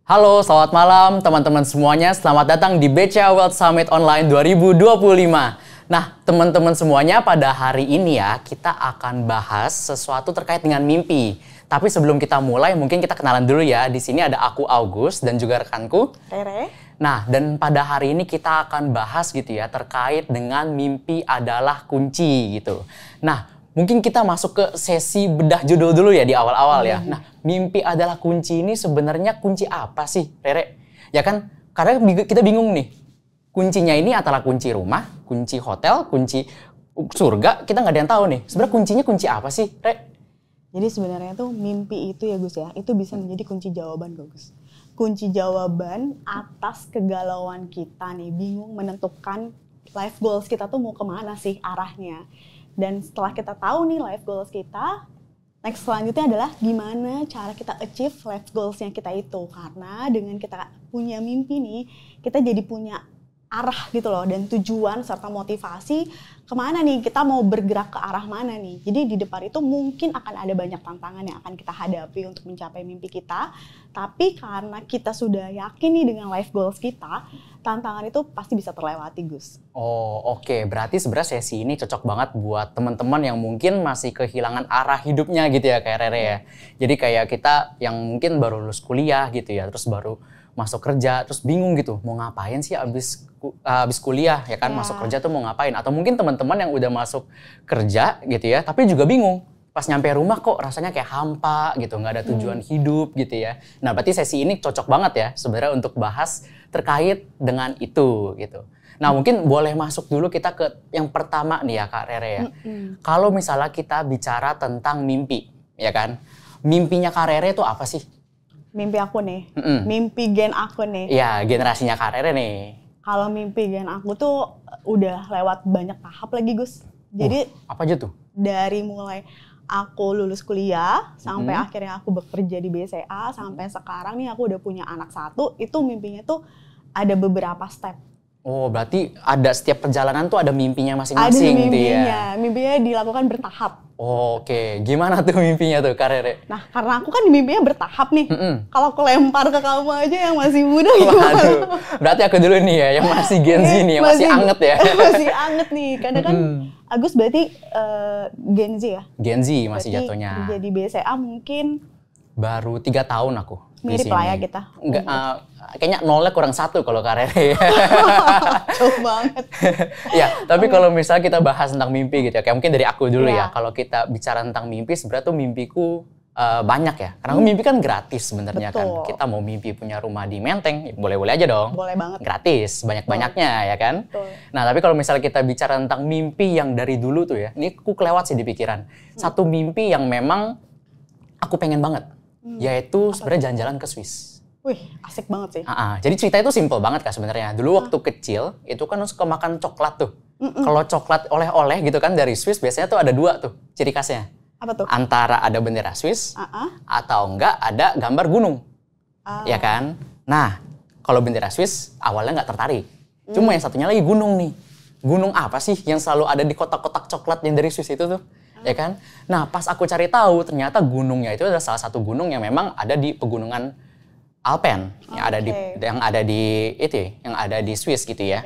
Halo, selamat malam teman-teman semuanya. Selamat datang di BCA World Summit Online 2025. Nah, teman-teman semuanya, pada hari ini ya, kita akan bahas sesuatu terkait dengan mimpi. Tapi sebelum kita mulai, mungkin kita kenalan dulu ya. Di sini ada aku August dan juga rekanku Rere. Nah, dan pada hari ini kita akan bahas gitu ya, terkait dengan mimpi adalah kunci gitu. Nah, mungkin kita masuk ke sesi bedah judul dulu ya di awal-awal ya. Nah, mimpi adalah kunci ini sebenarnya kunci apa sih, Rere? Ya kan, karena kita bingung nih. Kuncinya ini antara kunci rumah, kunci hotel, kunci surga, kita nggak ada yang tahu nih. Sebenarnya kuncinya kunci apa sih, Re? Jadi sebenarnya tuh mimpi itu ya Gus ya, itu bisa menjadi kunci jawaban Gus. Kunci jawaban atas kegalauan kita nih, bingung menentukan life goals kita tuh mau kemana sih arahnya. Dan setelah kita tahu nih life goals kita, next selanjutnya adalah gimana cara kita achieve life goals-nya kita itu. Karena dengan kita punya mimpi nih, kita jadi punya arah gitu loh, dan tujuan serta motivasi kemana nih, kita mau bergerak ke arah mana nih. Jadi di depan itu mungkin akan ada banyak tantangan yang akan kita hadapi untuk mencapai mimpi kita. Tapi karena kita sudah yakin nih dengan life goals kita, tantangan itu pasti bisa terlewati, Gus. Oh, oke. Berarti sebenarnya sesi ini cocok banget buat teman-teman yang mungkin masih kehilangan arah hidupnya gitu ya, kayak Rere ya. Jadi kayak kita yang mungkin baru lulus kuliah gitu ya, terus baru masuk kerja, terus bingung gitu, mau ngapain sih abis kuliah ya kan, masuk kerja tuh mau ngapain. Atau mungkin teman-teman yang udah masuk kerja gitu ya, tapi juga bingung. Pas nyampe rumah kok rasanya kayak hampa gitu, nggak ada tujuan hidup gitu ya. Nah, berarti sesi ini cocok banget ya sebenarnya untuk bahas terkait dengan itu gitu. Nah, mungkin boleh masuk dulu kita ke yang pertama nih ya Kak Rere ya. Kalau misalnya kita bicara tentang mimpi, ya kan? Mimpinya Kak Rere itu apa sih? Mimpi aku nih, mimpi gen aku nih. Iya, generasinya Kak Rere nih. Kalau mimpi gen aku tuh udah lewat banyak tahap lagi, Gus. Jadi apa aja tuh? dari mulai aku lulus kuliah sampai akhirnya aku bekerja di BCA sampai sekarang nih aku udah punya anak satu, itu mimpinya tuh ada beberapa step. Oh, berarti ada setiap perjalanan tuh ada mimpinya Ada masing-masing gitu ya? mimpinya, mimpinya dilakukan bertahap. Oke, gimana tuh mimpinya tuh Kak Rere? Nah, karena aku kan mimpinya bertahap nih. Kalau aku lempar ke kamu aja yang masih muda gimana? Waduh, berarti aku dulu nih ya, yang masih Gen Z nih, yang masih anget ya. Masih anget nih, karena kan Agus berarti Gen Z ya? Gen Z masih Berarti jatuhnya. kerja di BCA mungkin Baru 3 tahun aku di mirip sini. lah ya kita. Enggak, kayaknya nolnya kurang 1 kalau Kak Rere. Jauh banget. Ya, tapi kalau misalnya kita bahas tentang mimpi gitu ya, kayak mungkin dari aku dulu ya. Iya. Kalau kita bicara tentang mimpi, sebenarnya tuh mimpiku banyak ya. Karena mimpi kan gratis sebenarnya kan. Betul. Kita mau mimpi punya rumah di Menteng, ya boleh-boleh aja dong. Boleh banget. Gratis, banyak-banyaknya ya kan. Betul. Nah, tapi kalau misalnya kita bicara tentang mimpi yang dari dulu tuh ya, ini aku kelewat sih di pikiran. Satu mimpi yang memang aku pengen banget, yaitu sebenarnya jalan-jalan ke Swiss. Wih, asik banget sih. Jadi cerita itu simple banget Kak sebenarnya. Dulu waktu kecil itu kan suka makan coklat tuh. Kalau coklat oleh-oleh gitu kan dari Swiss biasanya tuh ada 2 tuh ciri khasnya. Apa tuh? Antara ada bendera Swiss atau enggak ada gambar gunung. Ya kan? Nah, kalau bendera Swiss awalnya nggak tertarik. Cuma yang satunya lagi gunung nih. Gunung apa sih yang selalu ada di kotak-kotak coklat yang dari Swiss itu tuh? Ya kan? Nah, pas aku cari tahu ternyata gunungnya itu adalah salah satu gunung yang memang ada di pegunungan Alpen yang ada di Swiss gitu ya.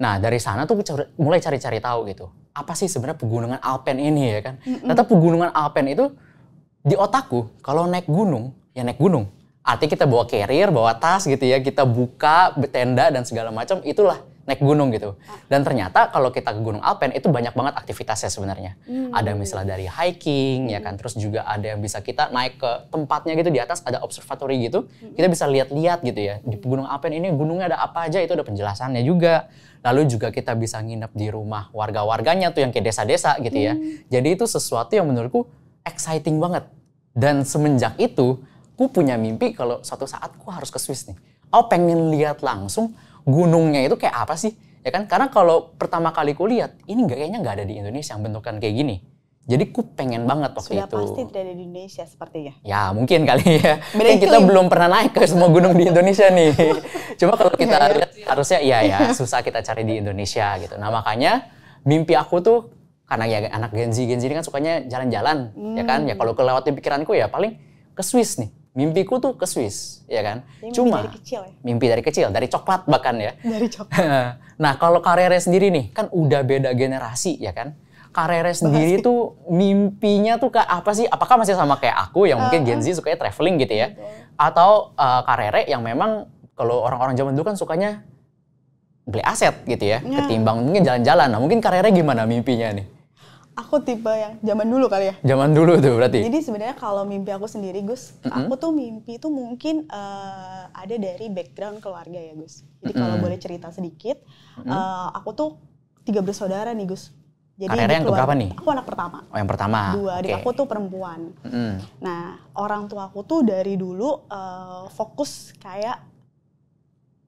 Nah, dari sana tuh mulai cari-cari tahu gitu. Apa sih sebenarnya pegunungan Alpen ini ya kan? Ternyata pegunungan Alpen itu di otakku kalau naik gunung, ya naik gunung. Artinya kita bawa carrier, bawa tas gitu ya, kita buka tenda dan segala macam, itulah naik gunung gitu. Dan ternyata kalau kita ke Gunung Alpen itu banyak banget aktivitasnya sebenarnya. Ada misalnya dari hiking ya kan, terus juga ada yang bisa kita naik ke tempatnya gitu, di atas ada observatory gitu. Kita bisa lihat-lihat gitu ya. Di Gunung Alpen ini gunungnya ada apa aja, itu ada penjelasannya juga. Lalu juga kita bisa nginep di rumah warga-warganya tuh yang kayak desa-desa gitu ya. Jadi itu sesuatu yang menurutku exciting banget. Dan semenjak itu, aku punya mimpi kalau suatu saat aku harus ke Swiss nih. Aku pengen lihat langsung gunungnya itu kayak apa sih, ya kan? Karena kalau pertama kali ku lihat, ini kayaknya nggak ada di Indonesia yang bentukan kayak gini. Jadi ku pengen banget waktu Sudah itu. pasti tidak ada di Indonesia sepertinya. Ya mungkin kali ya. Beda Kan kita iklim. belum pernah naik ke semua gunung di Indonesia nih. Cuma kalau kita lihat sih, harusnya iya ya, susah kita cari di Indonesia gitu. Nah makanya mimpi aku tuh, karena ya anak Gen Z ini kan sukanya jalan-jalan, ya kan? Ya kalau kelewat di pikiranku ya paling ke Swiss nih. mimpiku tuh ke Swiss, ya kan? Jadi Cuma mimpi dari kecil ya? Mimpi dari kecil, dari coklat bahkan ya. Dari coklat. Nah, kalau Karere sendiri nih, kan udah beda generasi, ya kan? Karere sendiri tuh mimpinya tuh kayak apa sih? Apakah masih sama kayak aku yang mungkin Gen Z sukanya traveling gitu ya? Atau Karere yang memang kalau orang-orang zaman dulu kan sukanya beli aset gitu ya, ketimbang mungkin jalan-jalan. Nah, mungkin Karere gimana mimpinya nih? Aku tipe yang zaman dulu kali ya. Zaman dulu tuh berarti. Jadi sebenarnya kalau mimpi aku sendiri, Gus, aku tuh mimpi tuh mungkin ada dari background keluarga ya, Gus. Jadi kalau boleh cerita sedikit, aku tuh 3 bersaudara nih, Gus. Jadi Karere yang keberapa nih? Aku anak pertama. Oh, yang pertama. 2 adik aku tuh perempuan. Nah, orang tua aku tuh dari dulu fokus kayak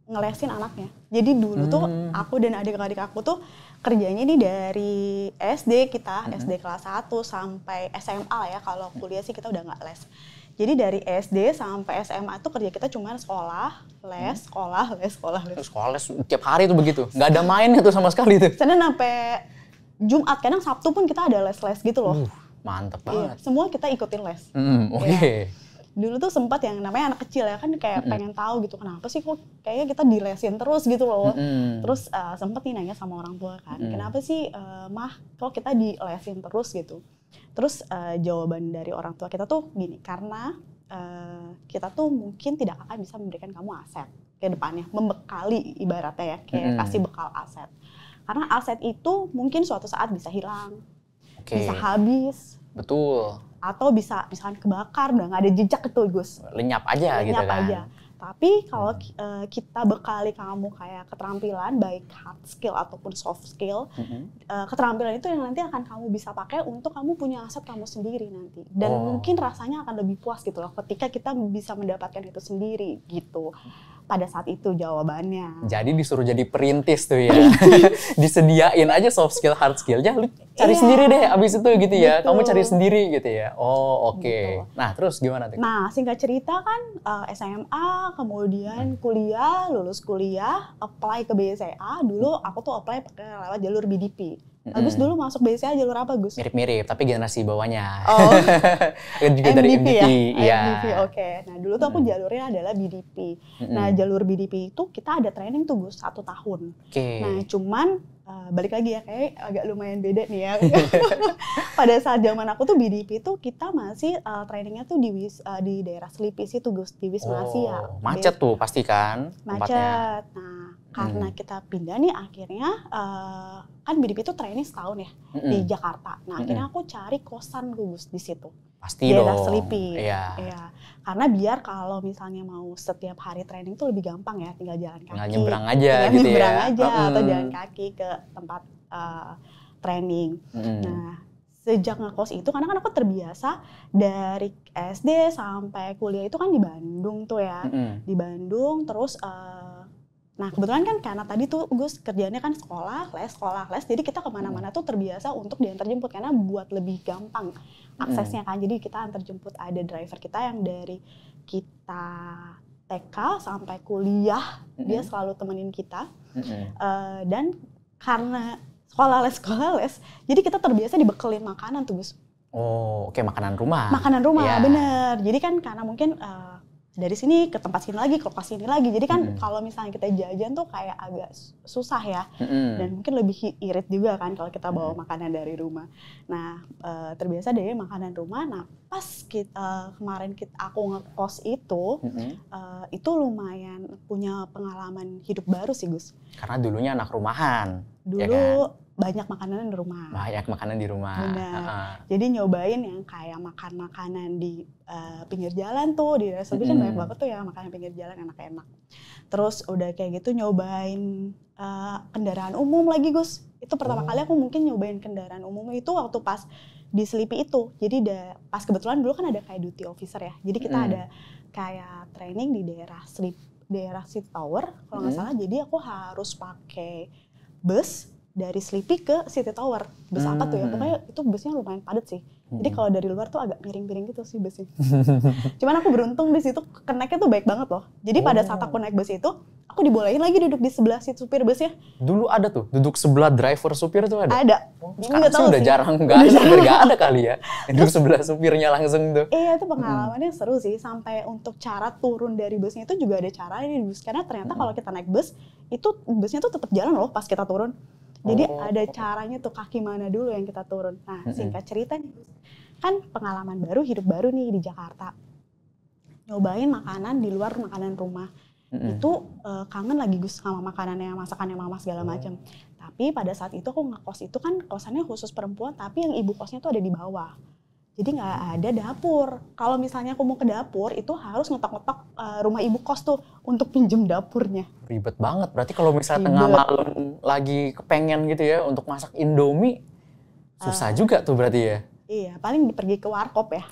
ngelesin anaknya. Jadi dulu tuh aku dan adik-adik aku tuh kerjanya ini dari SD kita, SD kelas 1 sampai SMA lah ya. Kalau kuliah sih kita udah nggak les. Jadi dari SD sampai SMA tuh kerja kita cuma sekolah, les, sekolah, les, sekolah, les. Sekolah les tiap hari tuh begitu. Nggak ada mainnya tuh sama sekali tuh. Senin sampai Jumat, kadang Sabtu pun kita ada les-les gitu loh. Mantep Iya, banget. semua kita ikutin les. Oke. Dulu tuh sempat yang namanya anak kecil ya kan kayak pengen tahu gitu kenapa sih kok kayaknya kita dilesin terus gitu loh. Terus sempat nih nanya sama orang tua kan, kenapa sih mah kok kita dilesin terus gitu. Terus jawaban dari orang tua kita tuh gini, karena kita tuh mungkin tidak akan bisa memberikan kamu aset ke depannya, membekali ibaratnya ya, kayak kasih bekal aset. Karena aset itu mungkin suatu saat bisa hilang, bisa habis. Betul. Atau bisa misalkan kebakar, udah nggak ada jejak itu, Gus. Lenyap aja gitu kan. Lenyap aja. Tapi kalau kita bekali kamu kayak keterampilan, baik hard skill ataupun soft skill, keterampilan itu yang nanti akan kamu bisa pakai untuk kamu punya aset kamu sendiri nanti. Dan mungkin rasanya akan lebih puas gitu loh, ketika kita bisa mendapatkan itu sendiri gitu. Pada saat itu jawabannya. Jadi disuruh jadi perintis tuh ya. Disediain aja soft skill, hard skillnya, lu cari sendiri deh abis itu gitu ya. Betul. Kamu cari sendiri gitu ya. Oh oke. Gitu. Nah terus gimana tuh? Nah singkat cerita kan SMA, kemudian kuliah, lulus kuliah, apply ke BCA. Dulu aku tuh apply pakai lewat jalur BDP. Agus dulu masuk BCA jalur apa, Gus? Mirip-mirip, tapi generasi bawahnya. Oh, juga dari MVP MVP, ya. MVP, oke. Nah dulu tuh aku jalurnya adalah BDP. Nah jalur BDP itu kita ada training tuh, Gus, 1 tahun. Nah cuman balik lagi ya, kayak agak lumayan beda nih ya. Pada saat zaman aku tuh BDP tuh kita masih trainingnya tuh di daerah Selipi situ, Gus, di Wisma Asia. Macet tuh pasti kan tempatnya. Macet. Nah karena kita pindah nih akhirnya kan BDP itu training setahun ya di Jakarta. Nah akhirnya aku cari kosan, Gus, di situ. Pasti daerah dong. Selipi. Iya. Karena biar kalau misalnya mau setiap hari training tuh lebih gampang ya, tinggal jalan kaki. Tinggal nyebrang aja tinggal gitu nyebrang ya. aja atau jalan kaki ke tempat training. Nah, sejak ngekos itu karena kan aku terbiasa dari SD sampai kuliah itu kan di Bandung tuh ya. Di Bandung terus nah kebetulan kan karena tadi tuh Gus kerjanya kan sekolah les, jadi kita kemana-mana tuh terbiasa untuk diantar jemput karena buat lebih gampang aksesnya kan, jadi kita antar jemput, ada driver kita yang dari kita TK sampai kuliah dia selalu temenin kita, dan karena sekolah les, jadi kita terbiasa dibekelin makanan tuh, Gus. Oh, oke, makanan rumah. Makanan rumah, bener. Jadi kan karena mungkin dari sini ke tempat sini lagi, ke lokasi ini lagi. Jadi kan kalau misalnya kita jajan tuh kayak agak susah ya. Dan mungkin lebih irit juga kan kalau kita bawa makanan dari rumah. Nah, terbiasa dari makanan rumah. Nah, pas kemarin aku ngekos itu lumayan punya pengalaman hidup baru sih, Gus. Karena dulunya anak rumahan. Dulu ya kan? banyak makanan di rumah. Banyak makanan di rumah. Benar. Jadi nyobain yang kayak makan makanan di pinggir jalan tuh, di restoran kan banyak banget tuh ya makanan pinggir jalan enak-enak. Terus udah kayak gitu nyobain kendaraan umum lagi, Gus. Itu pertama kali aku mungkin nyobain kendaraan umum itu waktu pas di Selipi itu. Jadi pas kebetulan dulu kan ada kayak duty officer ya. Jadi kita ada kayak training di daerah City Tower kalau nggak salah. Jadi aku harus pakai bus dari Selipi ke City Tower. Bus apa tuh ya? Pokoknya itu busnya lumayan padat sih. Jadi kalau dari luar tuh agak miring-miring gitu sih busnya. Cuman aku beruntung di situ connect-nya tuh baik banget loh. Jadi pada saat aku naik bus itu, aku dibolehin lagi duduk di sebelah si supir busnya. Dulu ada tuh, duduk sebelah driver supir tuh ada? Ada. Sekarang sih udah jarang, nggak ada kali ya. Duduk sebelah supirnya langsung tuh. Iya, itu pengalamannya seru sih. Sampai untuk cara turun dari busnya itu juga ada caranya di bus. Karena ternyata kalau kita naik bus, itu busnya tuh tetap jalan loh pas kita turun. Jadi ada caranya tuh kaki mana dulu yang kita turun. Nah, singkat cerita nih, kan pengalaman baru, hidup baru nih di Jakarta. Nyobain makanan di luar makanan rumah. Itu kangen lagi Gus sama makanannya, masakannya mama segala macam. Tapi pada saat itu aku ngekos itu kan kosannya khusus perempuan, tapi yang ibu kosnya tuh ada di bawah. Jadi nggak ada dapur. Kalau misalnya aku mau ke dapur, itu harus ngetok-ngetok rumah ibu kos tuh untuk pinjem dapurnya. Ribet banget. Berarti kalau misalnya tengah malam lagi kepengen gitu ya untuk masak Indomie, susah juga tuh berarti ya? Iya, paling pergi ke warkop ya.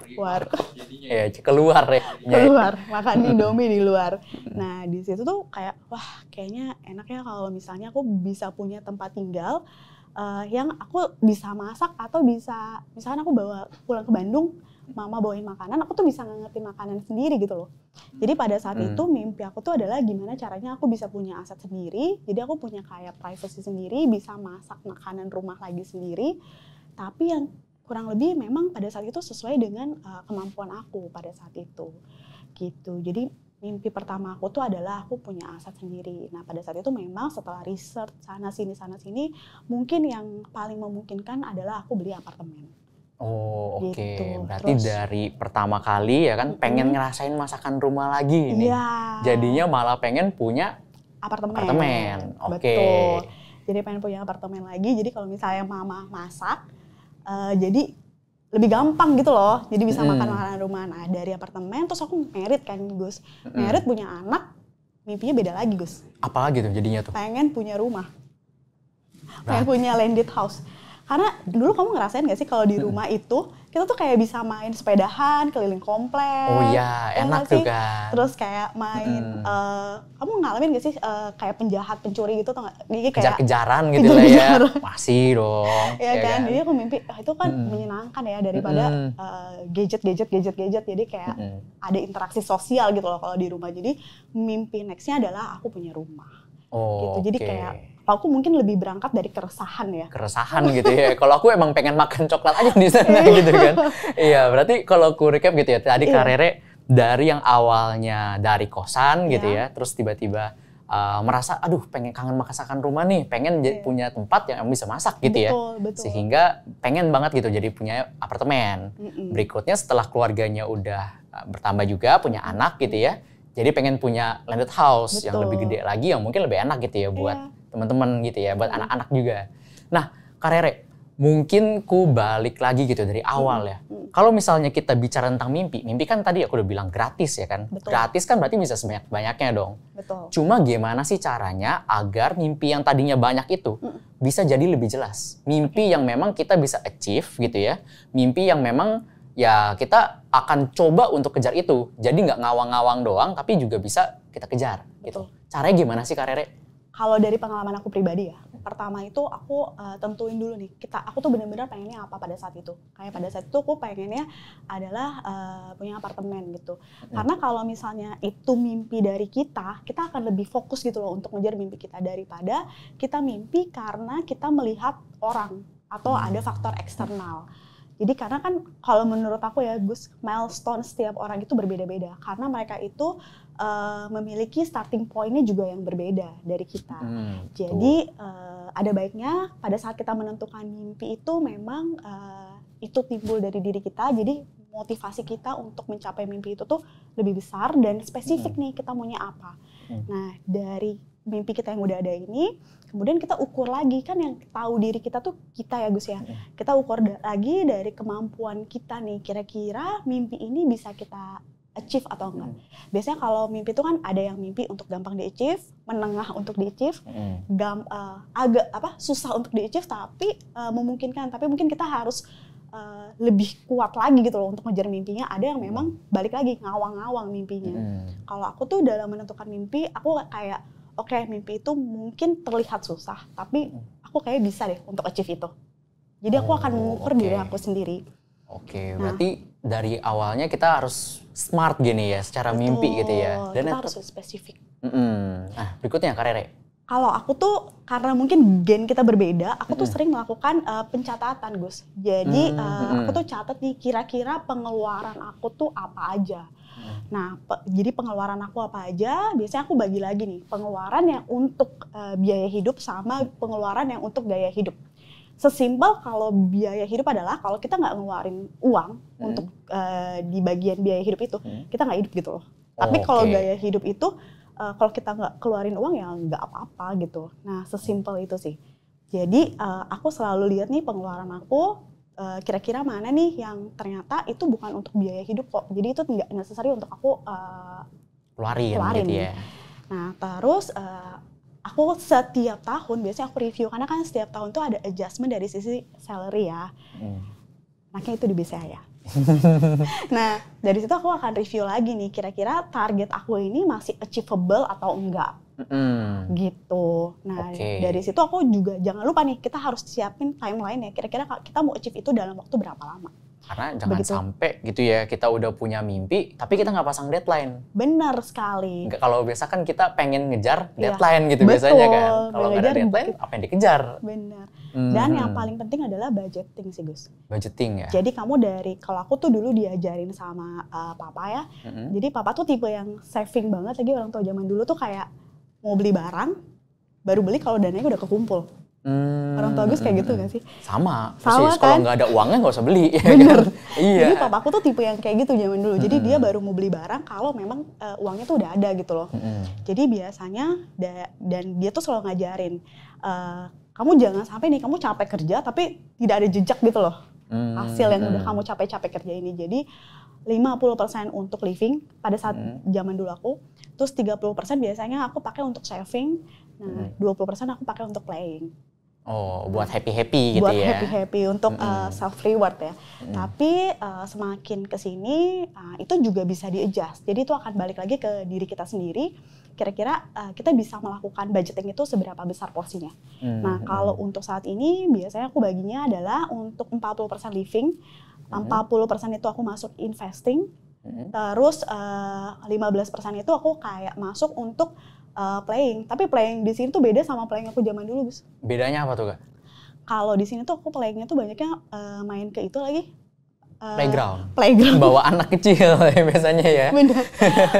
Ya, keluar ya. Keluar, makan Indomie di luar. Nah, di situ tuh kayak, wah kayaknya enak ya kalau misalnya aku bisa punya tempat tinggal yang aku bisa masak atau bisa, misalnya aku bawa pulang ke Bandung, mama bawain makanan, aku tuh bisa ngerti makanan sendiri gitu loh. Jadi pada saat itu mimpi aku tuh adalah gimana caranya aku bisa punya aset sendiri, jadi aku punya kayak privacy sendiri, bisa masak makanan rumah lagi sendiri, tapi yang kurang lebih memang pada saat itu sesuai dengan kemampuan aku pada saat itu gitu. Jadi mimpi pertama aku tuh adalah aku punya aset sendiri. Nah pada saat itu memang setelah research sana sini mungkin yang paling memungkinkan adalah aku beli apartemen. Oh oke, gitu. Berarti terus, dari pertama kali ya kan pengen ngerasain masakan rumah lagi nih. Iya. Jadinya malah pengen punya apartemen. Oke. Betul. Jadi pengen punya apartemen lagi, jadi kalau misalnya mama masak, jadi lebih gampang gitu loh, jadi bisa makan makanan rumah. Nah dari apartemen, terus aku married kan Gus, married punya anak, mimpinya beda lagi Gus. Apalagi tuh jadinya tuh? Pengen punya rumah, pengen punya landed house. Karena dulu kamu ngerasain gak sih kalau di rumah itu kita tuh kayak bisa main sepedahan keliling komplek. Oh iya, enak tuh kan. Terus kayak main, kamu ngalamin gak sih kayak penjahat, pencuri gitu tuh gak? Kejar-kejaran gitu lah ya. Masih dong. Iya kan, jadi aku mimpi itu kan menyenangkan ya daripada gadget. Jadi kayak ada interaksi sosial gitu loh kalau di rumah. Jadi mimpi nextnya adalah aku punya rumah. Oh, gitu. Jadi kayak aku mungkin lebih berangkat dari keresahan ya. Keresahan gitu ya. Kalau aku emang pengen makan coklat aja di sana gitu kan. Iya, berarti kalau aku recap gitu ya. Tadi Kak Rere dari yang awalnya dari kosan gitu ya, terus tiba-tiba merasa aduh pengen kangen masakan rumah nih, pengen punya tempat yang bisa masak gitu ya. Betul. Sehingga pengen banget gitu jadi punya apartemen. Berikutnya setelah keluarganya udah bertambah juga punya anak gitu ya. Jadi pengen punya landed house yang lebih gede lagi, yang mungkin lebih enak gitu ya buat teman-teman gitu ya, buat anak-anak juga. Nah, Kak Rere, mungkin ku balik lagi gitu dari awal ya. Kalau misalnya kita bicara tentang mimpi kan tadi aku udah bilang gratis ya kan. Betul. Gratis kan berarti bisa sebanyak-banyaknya dong. Betul. Cuma gimana sih caranya agar mimpi yang tadinya banyak itu bisa jadi lebih jelas. Mimpi yang memang kita bisa achieve gitu ya. Mimpi yang memang ya kita akan coba untuk kejar itu. Jadi nggak ngawang-ngawang doang, tapi juga bisa kita kejar gitu. Caranya gimana sih Kak Rere? Kalau dari pengalaman aku pribadi ya, pertama itu aku tentuin dulu nih, aku tuh benar-benar pengennya apa pada saat itu. Kayak pada saat itu aku pengennya adalah punya apartemen gitu. Karena kalau misalnya itu mimpi dari kita akan lebih fokus gitu loh untuk ngejar mimpi kita daripada kita mimpi karena kita melihat orang atau ada faktor eksternal. Jadi karena kan kalau menurut aku ya Gus, milestone setiap orang itu berbeda-beda. Karena mereka itu memiliki starting point-nya juga yang berbeda dari kita. Jadi ada baiknya pada saat kita menentukan mimpi itu memang itu timbul dari diri kita. Jadi motivasi kita untuk mencapai mimpi itu tuh lebih besar dan spesifik nih kita maunya apa. Nah dari mimpi kita yang udah ada ini, kemudian kita ukur lagi kan yang tahu diri kita tuh kita ya Gus ya. Kita ukur lagi dari kemampuan kita nih, kira-kira mimpi ini bisa kita achieve atau enggak. Biasanya kalau mimpi itu kan ada yang mimpi untuk gampang di-achieve, menengah untuk di-achieve, agak susah untuk di-achieve tapi memungkinkan. Tapi mungkin kita harus lebih kuat lagi gitu loh untuk ngejar mimpinya. Ada yang memang balik lagi ngawang-ngawang mimpinya. Kalau aku tuh dalam menentukan mimpi, aku kayak oke, mimpi itu mungkin terlihat susah, tapi aku kayak bisa deh untuk achieve itu. Jadi aku akan mengukur diri aku sendiri. Oke, berarti dari awalnya kita harus smart gini ya, secara mimpi gitu ya. Dan kita harus spesifik. Nah, berikutnya Kak Rere. Kalau aku tuh karena mungkin gen kita berbeda, aku tuh sering melakukan pencatatan, Gus. Jadi aku tuh catat nih kira-kira pengeluaran aku tuh apa aja. Nah, jadi pengeluaran aku apa aja, biasanya aku bagi lagi nih, pengeluaran yang untuk biaya hidup sama pengeluaran yang untuk gaya hidup. Sesimpel kalau biaya hidup adalah kalau kita nggak ngeluarin uang untuk di bagian biaya hidup itu, kita nggak hidup gitu loh. Tapi kalau gaya hidup itu, kalau kita nggak keluarin uang ya nggak apa-apa gitu. Nah, sesimpel itu sih. Jadi aku selalu lihat nih pengeluaran aku, kira-kira mana nih yang ternyata itu bukan untuk biaya hidup kok. Jadi itu nggak necessary untuk aku keluarin gitu ya. Nah, terus aku setiap tahun biasanya aku review, karena kan setiap tahun tuh ada adjustment dari sisi salary ya. Makanya itu di BCA ya. Nah, dari situ aku akan review lagi nih, kira-kira target aku ini masih achievable atau enggak. Gitu. Nah, dari situ aku juga jangan lupa nih, kita harus siapin timeline ya. Kira-kira kita mau achieve itu dalam waktu berapa lama. Karena jangan sampai gitu ya, kita udah punya mimpi, tapi kita nggak pasang deadline. Benar sekali. Kalau biasa kan kita pengen ngejar deadline gitu biasanya kan. Kalau nggak ada deadline, apa yang dikejar? Benar. Dan yang paling penting adalah budgeting sih, Gus. Budgeting ya? Jadi kamu kalau aku tuh dulu diajarin sama papa ya. Jadi papa tuh tipe yang saving banget, lagi orang tua zaman dulu tuh kayak mau beli barang, baru beli kalau dananya udah kekumpul. Orang tua Gus kayak gitu gak sih? Sama kan? Kalau nggak ada uangnya nggak usah beli. Bener. Kan? Iya. Jadi papaku tuh tipe yang kayak gitu zaman dulu. Jadi dia baru mau beli barang kalau memang uangnya tuh udah ada gitu loh. Jadi biasanya dan dia tuh selalu ngajarin, kamu jangan sampai nih kamu capek kerja tapi tidak ada jejak gitu loh. Hasil yang udah kamu capek-capek kerja ini. Jadi 50% untuk living pada saat zaman dulu aku, terus 30% biasanya aku pakai untuk saving, nah 20% aku pakai untuk playing. Oh, buat happy-happy gitu buat ya? Buat happy-happy untuk self-reward ya. Tapi semakin kesini itu juga bisa di-adjust. Jadi itu akan balik lagi ke diri kita sendiri. Kira-kira kita bisa melakukan budgeting itu seberapa besar porsinya. Nah, kalau untuk saat ini biasanya aku baginya adalah untuk 40% living, 40% itu aku masuk investing, terus 15% itu aku kayak masuk untuk playing. Tapi playing di sini tuh beda sama playing aku zaman dulu, Gus. Bedanya apa tuh, Kak? Kalau di sini tuh aku playingnya tuh banyaknya main ke itu lagi. Playground. Bawa anak kecil biasanya ya. Bener.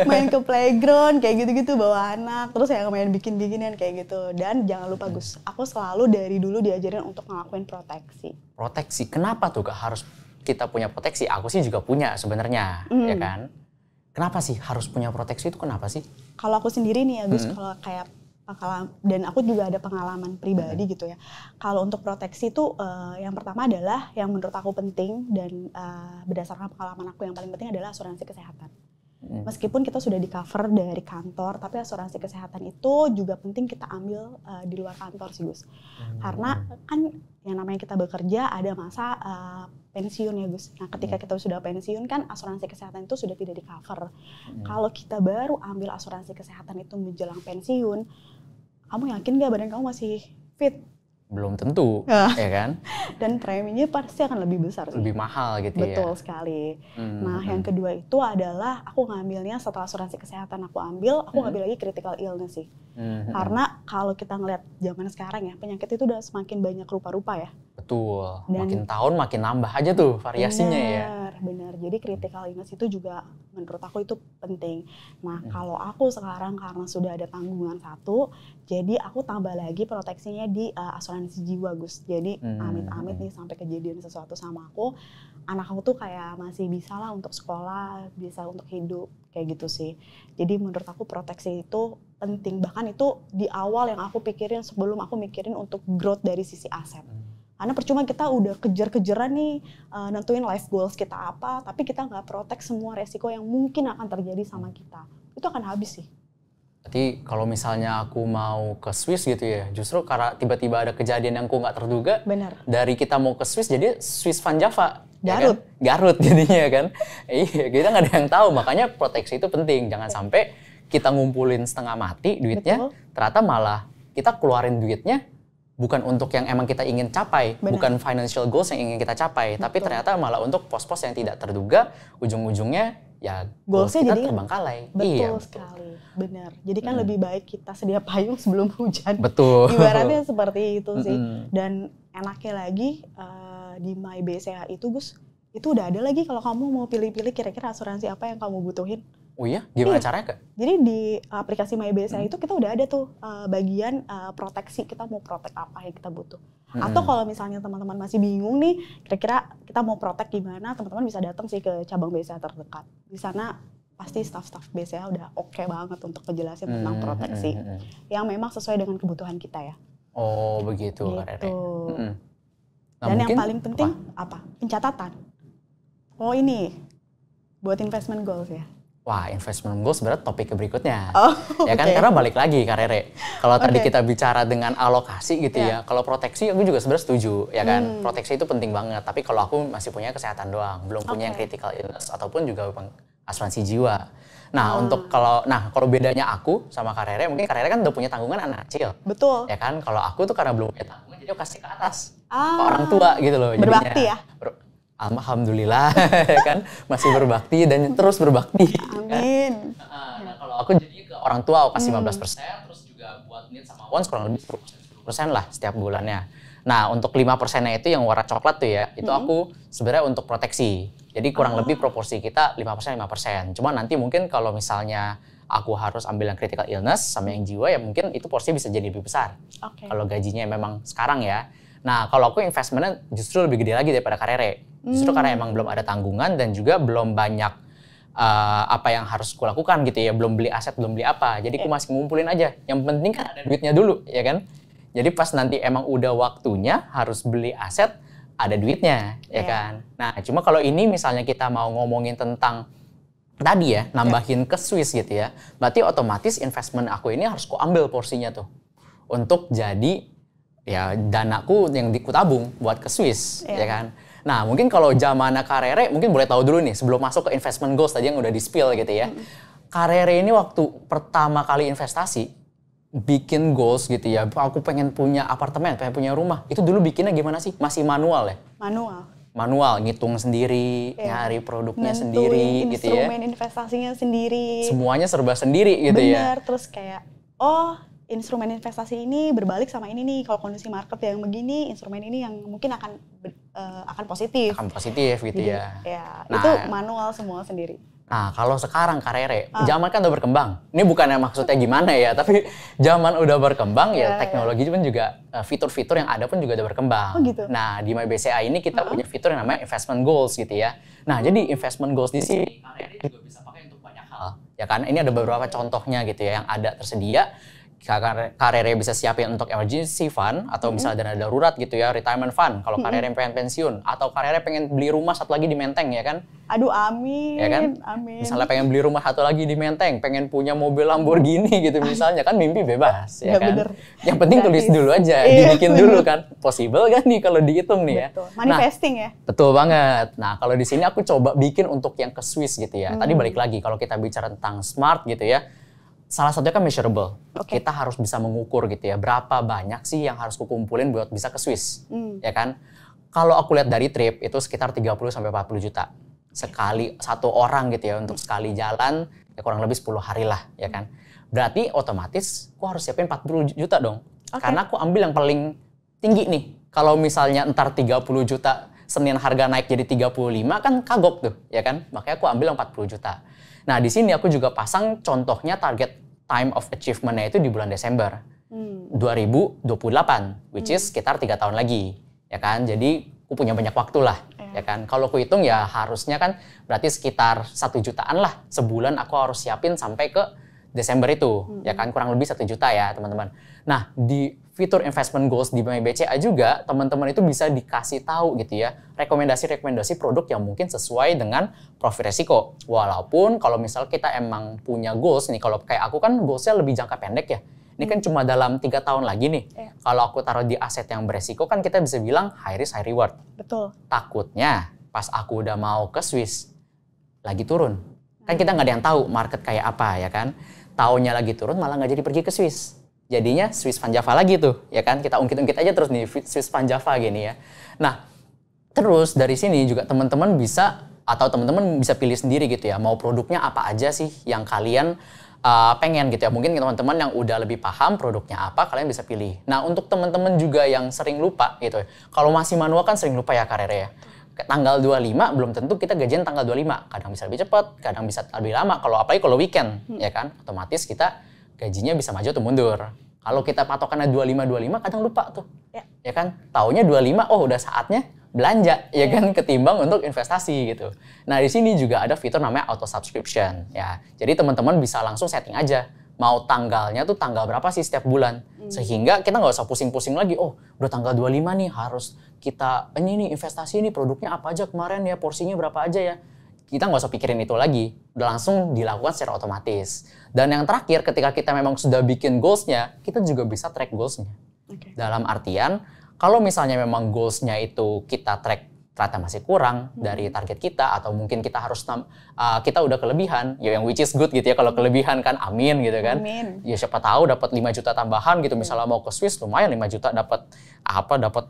Main ke playground kayak gitu-gitu, bawa anak, terus yang main bikin-bikinan kayak gitu. Dan jangan lupa Gus, aku selalu dari dulu diajarin untuk ngelakuin proteksi. Proteksi, kenapa tuh Kak harus kita punya proteksi? Aku sih juga punya sebenarnya, ya kan? Kenapa sih harus punya proteksi itu, kenapa sih? Kalau aku sendiri nih ya Gus, kalau kayak dan aku juga ada pengalaman pribadi gitu ya. Kalau untuk proteksi itu yang pertama adalah yang menurut aku penting dan berdasarkan pengalaman aku yang paling penting adalah asuransi kesehatan. Meskipun kita sudah di cover dari kantor, tapi asuransi kesehatan itu juga penting kita ambil di luar kantor sih Gus. Karena kan yang namanya kita bekerja ada masa pensiun ya Gus. Nah ketika kita sudah pensiun kan asuransi kesehatan itu sudah tidak di cover. Kalau kita baru ambil asuransi kesehatan itu menjelang pensiun, kamu yakin gak badan kamu masih fit? Belum tentu, ya kan? Dan preminya pasti akan lebih besar sih. Lebih mahal gitu ya? Betul sekali. Nah yang kedua itu adalah aku ngambilnya setelah asuransi kesehatan aku ngambil lagi critical illness sih. Karena kalau kita ngeliat zaman sekarang ya, penyakit itu udah semakin banyak rupa-rupa ya. Betul, makin tahun makin nambah aja tuh variasinya ya. Benar, jadi critical illness itu juga menurut aku itu penting. Nah kalau aku sekarang karena sudah ada tanggungan satu, jadi aku tambah lagi proteksinya di asuransi jiwa Gus. Jadi amit-amit nih sampai kejadian sesuatu sama aku, anak aku tuh kayak masih bisa lah untuk sekolah, bisa untuk hidup, kayak gitu sih. Jadi menurut aku proteksi itu penting, bahkan itu di awal yang aku pikirin sebelum aku mikirin untuk growth dari sisi aset. Karena percuma kita udah kejar-kejaran nih nentuin life goals kita apa, tapi kita nggak protect semua resiko yang mungkin akan terjadi sama kita. Itu akan habis sih. Berarti kalau misalnya aku mau ke Swiss gitu ya, justru karena tiba-tiba ada kejadian yang aku nggak terduga, dari kita mau ke Swiss jadi Swiss Van Java. Garut. Ya kan? Garut jadinya kan. Iya, kita nggak ada yang tahu, makanya proteksi itu penting. Jangan sampai kita ngumpulin setengah mati duitnya, ternyata malah kita keluarin duitnya bukan untuk yang emang kita ingin capai, bukan financial goals yang ingin kita capai, tapi ternyata malah untuk pos-pos yang tidak terduga, ujung-ujungnya ya goalsnya jadi terbengkalai. Betul sekali, benar. Jadi kan lebih baik kita sedia payung sebelum hujan. Betul. Ibaratnya seperti itu sih. Dan enaknya lagi di My BCA itu Gus, itu udah ada lagi kalau kamu mau pilih-pilih kira-kira asuransi apa yang kamu butuhin. Oh iya? Gimana caranya, Kak? Jadi di aplikasi My BCA itu kita udah ada tuh bagian proteksi, kita mau protek apa yang kita butuh. Atau kalau misalnya teman-teman masih bingung nih, kira-kira kita mau protek gimana, teman-teman bisa datang sih ke cabang BCA terdekat. Di sana pasti staff-staff BCA udah oke banget untuk ngejelasin tentang proteksi yang memang sesuai dengan kebutuhan kita ya. Oh begitu, gitu. Kak Rere. Nah, dan yang paling penting apa? Pencatatan. Oh ini, buat investment goals ya. Wah, investment goals sebenarnya topik berikutnya. Ya kan, karena balik lagi Kak Rere. Kalau tadi kita bicara dengan alokasi gitu ya, kalau proteksi aku juga sebenarnya setuju, ya kan. Proteksi itu penting banget, tapi kalau aku masih punya kesehatan doang, belum punya yang critical illness ataupun juga asuransi jiwa. Nah, kalau bedanya aku sama Kak Rere, mungkin Kak Rere kan udah punya tanggungan anak kecil. Betul. Ya kan, kalau aku tuh karena belum punya tanggungan, jadi aku kasih ke atas. Ke orang tua gitu loh. Berbakti ya? Alhamdulillah, ya kan, masih berbakti dan terus berbakti. Amin. Kan? Nah, kalau aku jadi ke orang tua aku kasih 15%, terus juga buat needs sama wants kurang lebih 10% lah setiap bulannya. Nah, untuk 5%-nya itu yang warna coklat tuh ya, itu aku sebenarnya untuk proteksi. Jadi kurang lebih proporsi kita 5%. Cuma nanti mungkin kalau misalnya aku harus ambil yang critical illness sama yang jiwa, ya mungkin itu porsi bisa jadi lebih besar. Kalau gajinya memang sekarang ya. Nah, kalau aku investmentnya justru lebih gede lagi daripada Kak Rere. Justru karena emang belum ada tanggungan dan juga belum banyak apa yang harus aku lakukan gitu ya. Belum beli aset, belum beli apa. Jadi aku masih ngumpulin aja. Yang penting kan ada duitnya dulu, ya kan? Jadi pas nanti emang udah waktunya harus beli aset, ada duitnya, ya kan? Nah, cuma kalau ini misalnya kita mau ngomongin tentang tadi ya, nambahin ke Swiss gitu ya. Berarti otomatis investment aku ini harus ku ambil porsinya tuh. Untuk jadi ya danaku yang kutabung buat ke Swiss, ya kan? Nah, mungkin kalau zamannya Kak Rere, mungkin boleh tahu dulu nih, sebelum masuk ke investment goals tadi yang udah di-spill gitu ya. Kak Rere ini waktu pertama kali investasi, bikin goals gitu ya, aku pengen punya apartemen, pengen punya rumah, itu dulu bikinnya gimana sih? Masih manual ya? Manual, ngitung sendiri, nyari produknya sendiri gitu ya. Instrumen investasinya sendiri. Semuanya serba sendiri gitu ya. Bener, terus kayak, instrumen investasi ini berbalik sama ini nih, kalau kondisi market yang begini, instrumen ini yang mungkin akan positif. Akan positif gitu. Jadi, ya. Nah, itu manual semua sendiri. Nah, kalau sekarang Kak Rere, zaman kan udah berkembang. Ini bukannya maksudnya gimana ya, tapi zaman udah berkembang ya teknologi pun juga fitur-fitur yang ada pun juga udah berkembang. Oh gitu. Nah, di My BCA ini kita punya fitur yang namanya investment goals gitu ya. Nah, jadi investment goals di sini Kak Rere juga bisa pakai untuk banyak hal. Ya kan, ini ada beberapa contohnya gitu ya yang ada tersedia. Kak Rere bisa siapin untuk emergency fund atau misalnya dana darurat gitu ya, retirement fund kalau Kak Rere pengen pensiun atau Kak Rere pengen beli rumah satu lagi di Menteng ya kan. Aduh amin, ya kan? Amin. Misalnya pengen beli rumah satu lagi di Menteng, pengen punya mobil Lamborghini gitu misalnya kan, mimpi bebas ya kan. Bener. Yang penting tulis dulu aja, dibikin dulu kan. Possible kan nih kalau dihitung nih ya. Manifesting ya. Betul banget. Nah, kalau di sini aku coba bikin untuk yang ke Swiss gitu ya. Tadi balik lagi kalau kita bicara tentang smart gitu ya. Salah satunya kan measurable. Kita harus bisa mengukur gitu ya, berapa banyak sih yang harus kukumpulin buat bisa ke Swiss. Ya kan? Kalau aku lihat dari trip itu sekitar 30 sampai 40 juta. Sekali satu orang gitu ya, untuk sekali jalan ya kurang lebih 10 hari lah, ya kan? Berarti otomatis aku harus siapin 40 juta dong. Karena aku ambil yang paling tinggi nih. Kalau misalnya entar 30 juta, Senin harga naik jadi 35 kan kagok tuh, ya kan? Makanya aku ambil yang 40 juta. Nah, di sini aku juga pasang contohnya target time of achievement-nya itu di bulan Desember 2028, which is sekitar 3 tahun lagi, ya kan? Jadi, aku punya banyak waktu lah, ya kan? Kalau aku hitung ya harusnya kan berarti sekitar 1 jutaan lah sebulan aku harus siapin sampai ke Desember itu, ya kan? Kurang lebih 1 juta ya, teman-teman. Nah, di fitur investment goals di My BCA juga, teman-teman itu bisa dikasih tahu gitu ya, rekomendasi-rekomendasi produk yang mungkin sesuai dengan profil resiko. Walaupun kalau misal kita emang punya goals nih, kalau kayak aku kan goalsnya lebih jangka pendek ya. Ini kan cuma dalam 3 tahun lagi nih. Kalau aku taruh di aset yang beresiko kan kita bisa bilang high risk, high reward. Betul. Takutnya pas aku udah mau ke Swiss, lagi turun. Kan kita nggak ada yang tahu market kayak apa ya kan. Taunya lagi turun malah nggak jadi pergi ke Swiss. jadinya Swiss Van Java lagi tuh, ya kan? Kita ungkit-ungkit aja terus nih Swiss Van Java gini ya. Nah, terus dari sini juga teman-teman bisa pilih sendiri gitu ya, mau produknya apa aja sih yang kalian pengen gitu ya. Mungkin teman-teman yang udah lebih paham produknya apa, kalian bisa pilih. Nah, untuk teman-teman juga yang sering lupa gitu ya. Kalau masih manual kan sering lupa ya Kak Rere ya. Tanggal 25 belum tentu kita gajian tanggal 25. Kadang bisa lebih cepat, kadang bisa lebih lama. Apalagi kalau weekend, ya kan? Otomatis kita gajinya bisa maju atau mundur. Kalau kita patokannya 25 kadang lupa tuh. Ya kan? Taunya 25, oh udah saatnya belanja, ya kan? Ketimbang untuk investasi gitu. Nah, di sini juga ada fitur namanya auto subscription ya. Jadi teman-teman bisa langsung setting aja mau tanggalnya tuh tanggal berapa sih setiap bulan. Sehingga kita nggak usah pusing-pusing lagi, oh udah tanggal 25 nih harus kita, ini nih investasi ini produknya apa aja kemarin ya, porsinya berapa aja ya. Kita nggak usah pikirin itu lagi, udah langsung dilakukan secara otomatis. Dan yang terakhir ketika kita memang sudah bikin goals-nya, kita juga bisa track goals-nya. Dalam artian, kalau misalnya memang goals-nya itu kita track ternyata masih kurang dari target kita, atau mungkin kita harus kita udah kelebihan, ya yang which is good gitu ya, kalau kelebihan kan amin gitu kan. Amin. Ya siapa tahu dapat 5 juta tambahan gitu, misalnya mau ke Swiss lumayan 5 juta dapat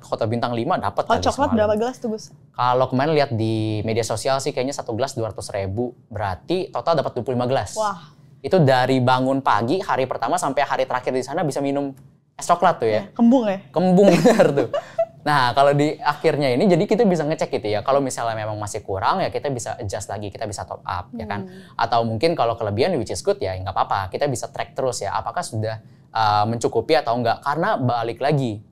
hotel bintang 5 dapat. Kalau coklat berapa gelas tuh Gus? Kalau kemarin lihat di media sosial sih kayaknya 1 gelas 200.000, berarti total dapat 25 gelas. Wah. Itu dari bangun pagi hari pertama sampai hari terakhir di sana bisa minum es coklat tuh ya. Kembung ya? Kembung bener tuh. Nah, kalau di akhirnya ini jadi kita bisa ngecek gitu ya. Kalau misalnya memang masih kurang ya kita bisa adjust lagi, kita bisa top up ya kan. Atau mungkin kalau kelebihan which is good ya nggak apa-apa. Kita bisa track terus ya apakah sudah mencukupi atau enggak. Karena balik lagi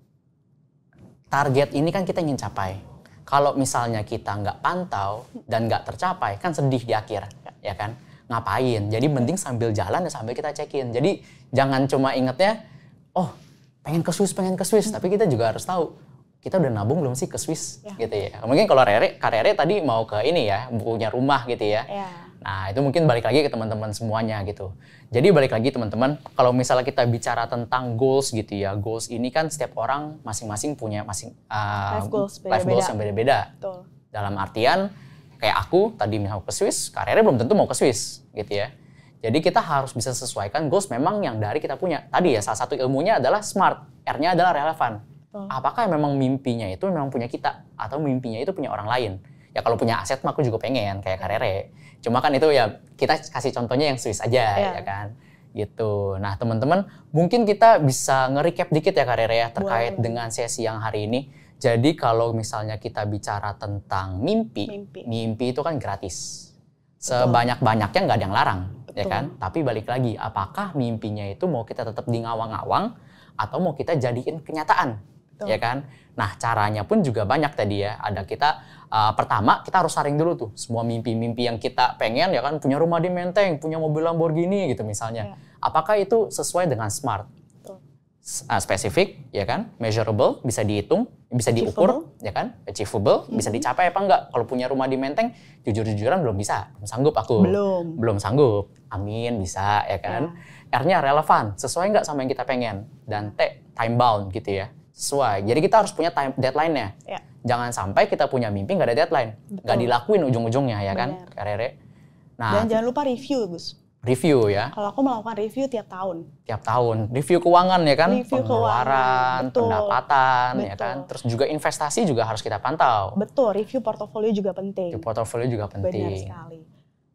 target ini kan kita ingin capai. Kalau misalnya kita nggak pantau dan nggak tercapai kan sedih di akhir ya kan. Ngapain? Jadi mending sambil jalan ya sambil kita cekin. Jadi jangan cuma ingetnya oh pengen ke Swiss, tapi kita juga harus tahu kita udah nabung belum sih ke Swiss gitu ya. Mungkin kalau Kak Rere tadi mau ke ini ya, punya rumah gitu ya. Nah, itu mungkin balik lagi ke teman-teman semuanya gitu. Jadi balik lagi teman-teman, kalau misalnya kita bicara tentang goals gitu ya, goals ini kan setiap orang masing-masing punya life goals yang beda-beda. Dalam artian kayak aku tadi mau ke Swiss, Kak Rere belum tentu mau ke Swiss gitu ya. Jadi kita harus bisa sesuaikan goals memang yang dari kita punya. Tadi ya salah satu ilmunya adalah SMART, R-nya adalah relevan. Apakah memang mimpinya itu memang punya kita atau mimpinya itu punya orang lain? Ya kalau punya aset mah aku juga pengen kayak Kak Rere. Cuma kan itu ya kita kasih contohnya yang Swiss aja ya kan. Gitu. Nah, teman-teman, mungkin kita bisa nge-recap dikit ya Kak Rere ya terkait dengan sesi yang hari ini. Jadi kalau misalnya kita bicara tentang mimpi itu kan gratis. Sebanyak-banyaknya nggak ada yang larang, ya kan? Tapi balik lagi, apakah mimpinya itu mau kita tetap di ngawang-ngawang atau mau kita jadiin kenyataan? Ya kan? Nah, caranya pun juga banyak tadi ya. Ada kita pertama kita harus saring dulu tuh semua mimpi-mimpi yang kita pengen ya kan, punya rumah di Menteng, punya mobil Lamborghini gitu misalnya. Apakah itu sesuai dengan SMART? Spesifik ya kan, measurable, bisa dihitung, bisa diukur ya kan, achievable, bisa dicapai apa enggak. Kalau punya rumah di Menteng, jujur-jujuran belum bisa, belum sanggup aku. Belum sanggup. Amin bisa ya kan. R-nya relevan, sesuai enggak sama yang kita pengen. Dan T, time bound gitu ya. Sesuai. Jadi kita harus punya deadline-nya. Jangan sampai kita punya mimpi nggak ada deadline. Nggak dilakuin ujung-ujungnya ya kan, Kak Rere. Nah, dan jangan lupa review, Gus. Review ya. Kalau aku melakukan review tiap tahun. Tiap tahun. Review keuangan ya kan, review pengeluaran, pendapatan ya kan. Terus juga investasi juga harus kita pantau. Betul, review portofolio juga penting. Portofolio juga penting. Benar sekali.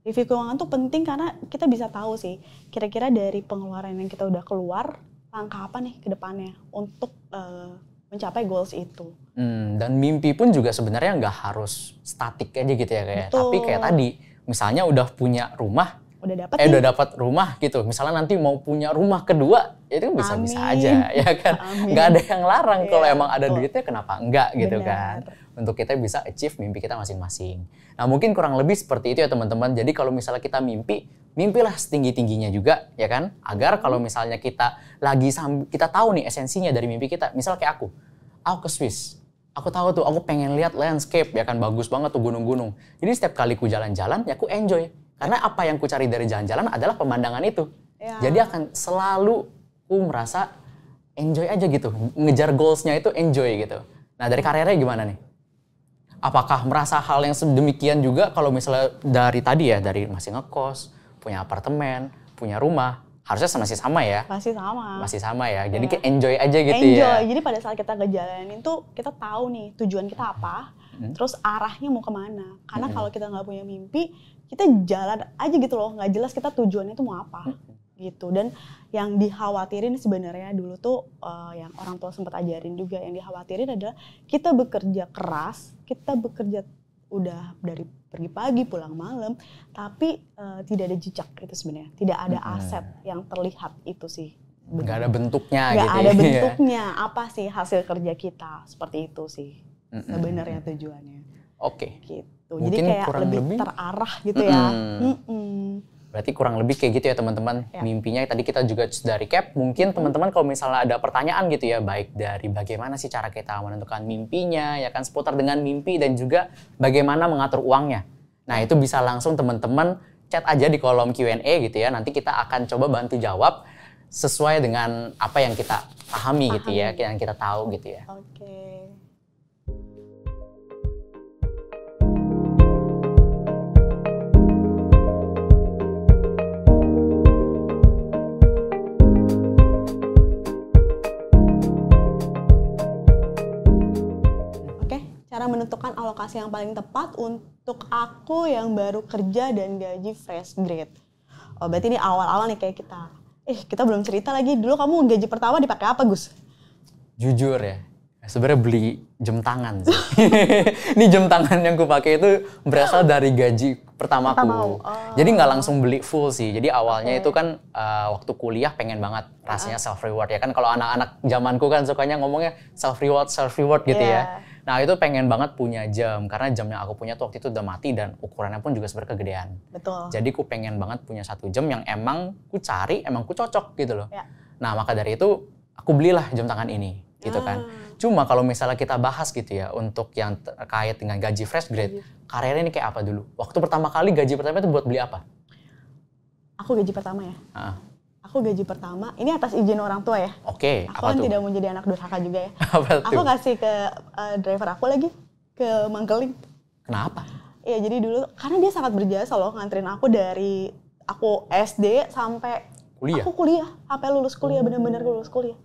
Review keuangan tuh penting karena kita bisa tahu sih kira-kira dari pengeluaran yang kita udah keluar, langkah apa nih ke depannya untuk mencapai goals itu. Dan mimpi pun juga sebenarnya nggak harus statik aja gitu ya kayak. Tapi kayak tadi, misalnya udah punya rumah, udah dapat rumah gitu. Misalnya nanti mau punya rumah kedua, itu bisa-bisa aja ya kan. Nggak ada yang larang kalau emang ada duitnya kenapa enggak gitu kan. Untuk kita bisa achieve mimpi kita masing-masing. Nah, mungkin kurang lebih seperti itu ya teman-teman. Jadi kalau misalnya kita mimpilah setinggi-tingginya juga ya kan. Agar kalau misalnya kita kita tahu nih esensinya dari mimpi kita. Misal kayak aku ke Swiss. Aku tahu tuh, aku pengen lihat landscape ya kan, bagus banget tuh gunung-gunung. Jadi setiap kali ku jalan-jalan ya aku enjoy. Karena apa yang ku cari dari jalan-jalan adalah pemandangan itu. Jadi akan selalu ku merasa enjoy aja gitu. Ngejar goals-nya itu enjoy gitu. Nah, dari Kak Rere gimana nih? Apakah merasa hal yang sedemikian juga kalau misalnya dari tadi ya, dari masih ngekos, punya apartemen, punya rumah, harusnya masih sama ya. Masih sama ya. Jadi kayak enjoy aja gitu ya. Jadi pada saat kita ngejalanin tuh kita tahu nih tujuan kita apa, terus arahnya mau kemana. Karena kalau kita nggak punya mimpi, kita jalan aja gitu loh, nggak jelas kita tujuannya itu mau apa. Gitu. Dan yang dikhawatirin sebenarnya dulu tuh yang orang tua sempat ajarin juga, yang dikhawatirin adalah kita bekerja keras, kita bekerja udah dari pergi pagi pulang malam, tapi tidak ada jejak itu sebenarnya, tidak ada aset yang terlihat itu sih. Nggak ada bentuknya nggak gitu. Nggak ada bentuknya, apa sih hasil kerja kita, seperti itu sih sebenarnya tujuannya. Oke. Gitu. Jadi kayak lebih terarah gitu ya. Berarti kurang lebih kayak gitu ya teman-teman. Mimpinya tadi kita juga sudah recap. Mungkin teman-teman kalau misalnya ada pertanyaan gitu ya, baik dari bagaimana sih cara kita menentukan mimpinya, ya kan, seputar dengan mimpi dan juga bagaimana mengatur uangnya. Nah itu bisa langsung teman-teman chat aja di kolom Q&A gitu ya. Nanti kita akan coba bantu jawab sesuai dengan apa yang kita pahami gitu ya, yang kita tahu gitu ya. Oke. Cara menentukan alokasi yang paling tepat untuk aku yang baru kerja dan gaji fresh grade. Oh, berarti ini awal-awal nih kayak kita. Kita belum cerita lagi. Dulu kamu gaji pertama dipakai apa, Gus? Jujur ya, sebenarnya beli jam tangan sih. Ini jam tangan yang kupakai itu berasal dari gaji pertamaku. Jadi nggak langsung beli full sih. Jadi awalnya itu kan waktu kuliah pengen banget rasanya self reward ya kan. Kalau anak-anak zamanku kan sukanya ngomongnya self reward gitu ya. Nah itu pengen banget punya jam, karena jam yang aku punya tuh waktu itu udah mati dan ukurannya pun juga sebenarnya kegedean. Betul. Jadi ku pengen banget punya satu jam yang emang ku cari, emang ku cocok gitu loh. Nah maka dari itu aku belilah jam tangan ini gitu kan. Cuma kalau misalnya kita bahas gitu ya, untuk yang terkait dengan gaji fresh grade, karirnya ini kayak apa dulu? Waktu pertama kali gaji pertama itu buat beli apa? Aku gaji pertama ya? Aku gaji pertama, ini atas izin orang tua ya. Oke, aku kan tidak mau jadi anak durhaka juga ya. Apa aku kasih ke driver aku lagi, ke Mangkeling. Kenapa? Iya, jadi dulu karena dia sangat berjasa loh nganterin aku dari aku SD sampai kuliah. Aku kuliah, sampai lulus kuliah, benar-benar lulus kuliah.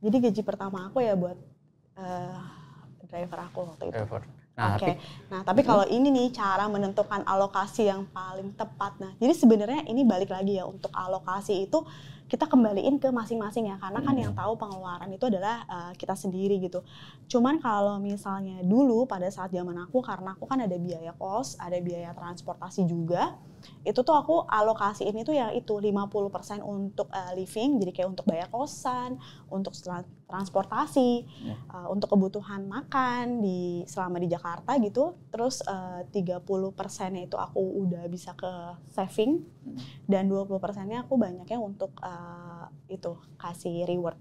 Jadi gaji pertama aku ya buat driver aku waktu itu. Nah, nah tapi kalau ini nih cara menentukan alokasi yang paling tepat. Nah, jadi sebenarnya ini balik lagi ya, untuk alokasi itu kita kembaliin ke masing-masing ya, karena kan yang tahu pengeluaran itu adalah kita sendiri gitu. Cuman kalau misalnya dulu pada saat zaman aku, karena aku kan ada biaya kos, ada biaya transportasi juga, itu tuh aku alokasiin itu ya itu 50% untuk living, jadi kayak untuk bayar kosan, untuk transportasi, untuk kebutuhan makan selama di Jakarta gitu. Terus 30%-nya itu aku udah bisa ke saving, dan 20%-nya aku banyaknya untuk itu kasih reward.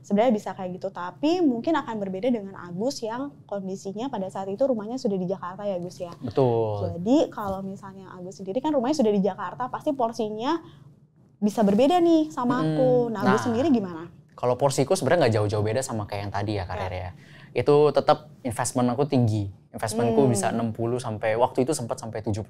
Sebenarnya bisa kayak gitu, tapi mungkin akan berbeda dengan Agus yang kondisinya pada saat itu rumahnya sudah di Jakarta ya, Gus ya. Betul. Jadi kalau misalnya Agus sendiri kan rumahnya sudah di Jakarta, pasti porsinya bisa berbeda nih sama aku. Nah, Agus sendiri gimana? Kalau porsiku sebenarnya nggak jauh-jauh beda sama kayak yang tadi ya karirnya. Itu tetap investment aku tinggi. Investmentku bisa 60 sampai waktu itu sempat sampai 70%.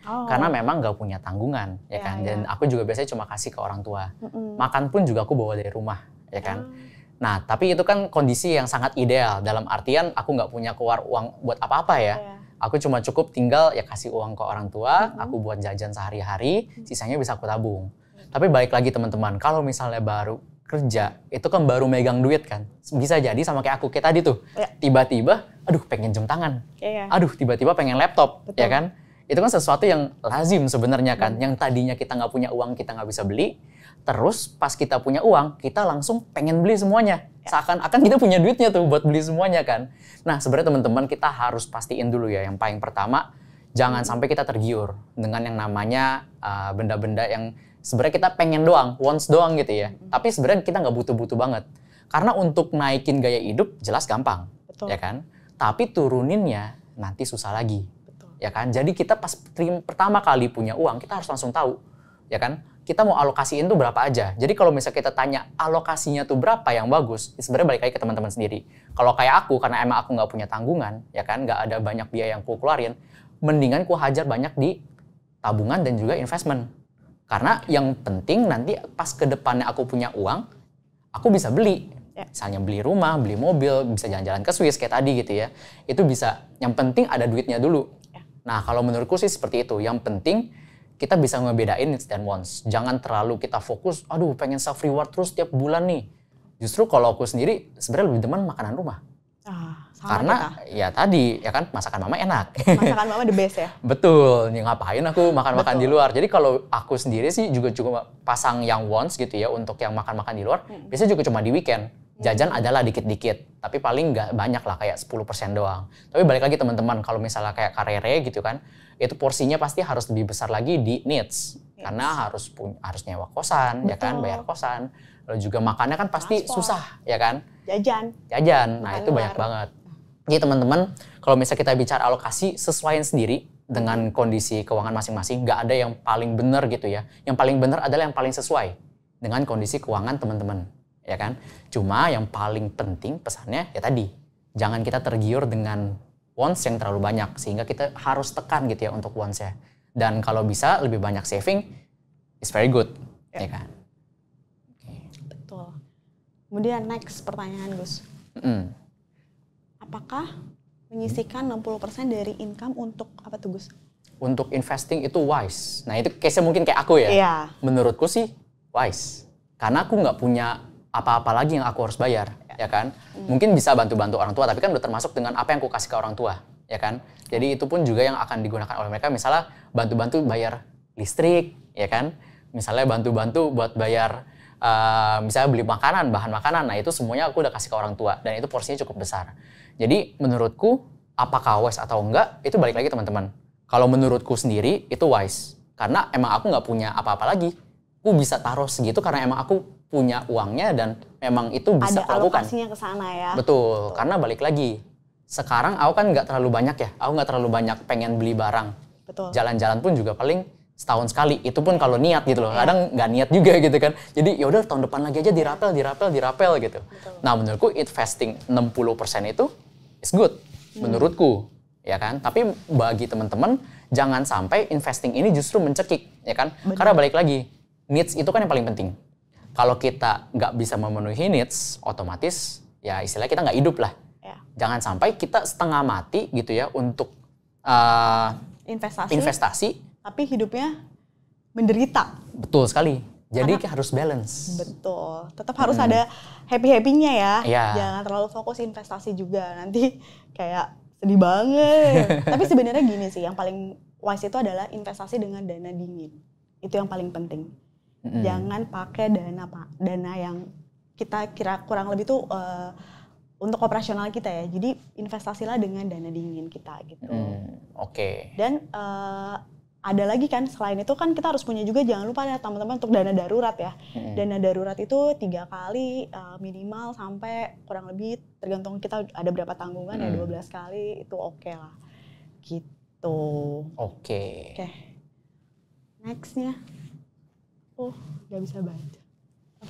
Karena memang nggak punya tanggungan ya kan. Dan aku juga biasanya cuma kasih ke orang tua. Makan pun juga aku bawa dari rumah ya kan. Nah, tapi itu kan kondisi yang sangat ideal, dalam artian aku nggak punya keluar uang buat apa-apa ya. Aku cuma cukup tinggal ya kasih uang ke orang tua, aku buat jajan sehari-hari, sisanya bisa aku tabung. Tapi balik lagi teman-teman, kalau misalnya baru kerja, itu kan baru megang duit kan. Bisa jadi sama kayak aku, kayak tadi tuh. Tiba-tiba, aduh pengen jam tangan. Aduh tiba-tiba pengen laptop, ya kan. Itu kan sesuatu yang lazim sebenarnya kan. Yang tadinya kita nggak punya uang, kita nggak bisa beli. Terus pas kita punya uang, kita langsung pengen beli semuanya. Seakan-akan kita punya duitnya tuh buat beli semuanya kan. Nah sebenarnya teman-teman kita harus pastiin dulu ya. Yang paling pertama, jangan sampai kita tergiur dengan yang namanya benda-benda yang sebenarnya kita pengen doang, wants doang gitu ya. Tapi sebenarnya kita nggak butuh-butuh banget. Karena untuk naikin gaya hidup jelas gampang, ya kan. Tapi turuninnya nanti susah lagi, ya kan. Jadi kita pas pertama kali punya uang, kita harus langsung tahu, ya kan. Kita mau alokasiin tuh berapa aja. Jadi kalau misalnya kita tanya alokasinya tuh berapa yang bagus, sebenarnya balik lagi ke teman-teman sendiri. Kalau kayak aku, karena emang aku nggak punya tanggungan, ya kan, nggak ada banyak biaya yang ku keluarin, mendingan ku hajar banyak di tabungan dan juga investment. Karena yang penting nanti pas ke depannya aku punya uang, aku bisa beli. Misalnya beli rumah, beli mobil, bisa jalan-jalan ke Swiss kayak tadi gitu ya. Itu bisa, yang penting ada duitnya dulu. Nah kalau menurutku sih seperti itu. Yang penting kita bisa ngebedain needs dan wants. Jangan terlalu kita fokus, aduh pengen self reward terus tiap bulan nih. Justru kalau aku sendiri sebenarnya lebih demen makanan rumah. Karena ya tadi ya kan masakan mama enak. Masakan mama the best ya? Betul, ya ngapain aku makan-makan di luar. Jadi kalau aku sendiri sih juga pasang yang wants gitu ya untuk yang makan-makan di luar. Biasanya juga cuma di weekend. Jajan adalah dikit-dikit, tapi paling nggak banyak lah kayak 10% doang. Tapi balik lagi teman-teman, kalau misalnya kayak karere gitu kan, itu porsinya pasti harus lebih besar lagi di needs. Karena harus nyewa kosan, ya kan, bayar kosan. Lalu juga makannya kan pasti susah, ya kan? Jajan, nah itu banyak banget. Jadi teman-teman, kalau misalnya kita bicara alokasi, sesuaiin sendiri dengan kondisi keuangan masing-masing. Nggak ada yang paling benar gitu ya. Yang paling benar adalah yang paling sesuai dengan kondisi keuangan teman-teman. Ya kan? Cuma yang paling penting pesannya ya tadi, jangan kita tergiur dengan wants yang terlalu banyak sehingga kita harus tekan gitu ya untuk wants-nya. Dan kalau bisa lebih banyak saving is very good, ya kan? Betul. Kemudian next pertanyaan Gus. Apakah menyisihkan 60% dari income untuk apa tuh Gus? Untuk investing itu wise. Nah itu case-nya mungkin kayak aku ya. Menurutku sih wise. Karena aku nggak punya apa-apa lagi yang aku harus bayar, ya kan? Mungkin bisa bantu-bantu orang tua, tapi kan udah termasuk dengan apa yang aku kasih ke orang tua, ya kan? Jadi itu pun juga yang akan digunakan oleh mereka, misalnya bantu-bantu bayar listrik, ya kan? Misalnya bantu-bantu buat bayar, misalnya beli makanan, bahan makanan, nah itu semuanya aku udah kasih ke orang tua, dan itu porsinya cukup besar. Jadi menurutku, apakah wise atau enggak, itu balik lagi teman-teman. Kalau menurutku sendiri, itu wise. Karena emang aku nggak punya apa-apa lagi. Aku bisa taruh segitu karena emang aku punya uangnya dan memang itu bisa ada alokasinya ke sana ya. Betul, karena balik lagi. Sekarang aku kan nggak terlalu banyak ya. Aku nggak terlalu banyak pengen beli barang. Betul. Jalan-jalan pun juga paling setahun sekali. Itu pun kalau niat gitu loh. Kadang nggak niat juga gitu kan. Jadi yaudah tahun depan lagi aja dirapel gitu. Betul. Nah menurutku investing 60% itu is good. Menurutku. Ya kan? Tapi bagi teman-teman jangan sampai investing ini justru mencekik. Ya kan? Benar. Karena balik lagi. Needs itu kan yang paling penting. Kalau kita nggak bisa memenuhi needs, otomatis ya istilahnya kita nggak hidup lah. Jangan sampai kita setengah mati gitu ya untuk investasi. Tapi hidupnya menderita. Betul sekali. Jadi harus balance. Betul. Tetap harus ada happy-happy-nya ya. Jangan terlalu fokus investasi juga. Nanti kayak sedih banget. Tapi sebenarnya gini sih, yang paling wise itu adalah investasi dengan dana dingin. Itu yang paling penting. Jangan pakai dana yang kita kira kurang lebih tuh untuk operasional kita ya. Jadi investasilah dengan dana dingin kita gitu. Dan ada lagi kan selain itu kan kita harus punya juga, jangan lupa ya teman-teman, untuk dana darurat ya. Dana darurat itu 3 kali minimal sampai kurang lebih tergantung kita ada berapa tanggungan ya 12 kali itu oke lah. Gitu. Oke. Nextnya. Gak bisa baca.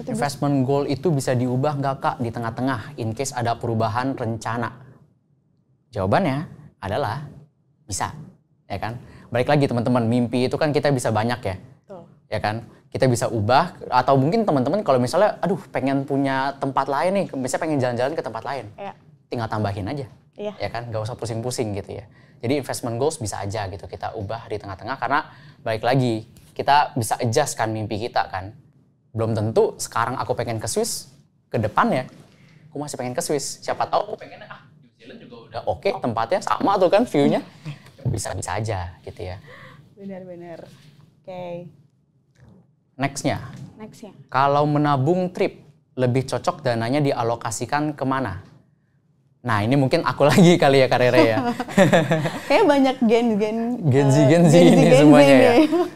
Investment goal itu bisa diubah nggak Kak di tengah-tengah in case ada perubahan rencana? Jawabannya adalah bisa, ya kan? Balik lagi teman-teman, mimpi itu kan kita bisa banyak ya. Ya kan? Kita bisa ubah, atau mungkin teman-teman kalau misalnya aduh pengen punya tempat lain nih, misalnya pengen jalan-jalan ke tempat lain. Tinggal tambahin aja. Ya kan? Gak usah pusing-pusing gitu ya. Jadi investment goals bisa aja gitu kita ubah di tengah-tengah, karena balik lagi kita bisa adjust kan mimpi kita kan. Belum tentu sekarang aku pengen ke Swiss, ke depannya aku masih pengen ke Swiss. Siapa tahu aku pengen New Zealand juga udah oke, tempatnya sama tuh kan view-nya. Bisa aja gitu ya. Benar-benar. Nextnya. Kalau menabung trip, lebih cocok dananya dialokasikan kemana? Nah ini mungkin aku lagi kali ya Karere ya. Kayak banyak Gen Z ini semuanya ya.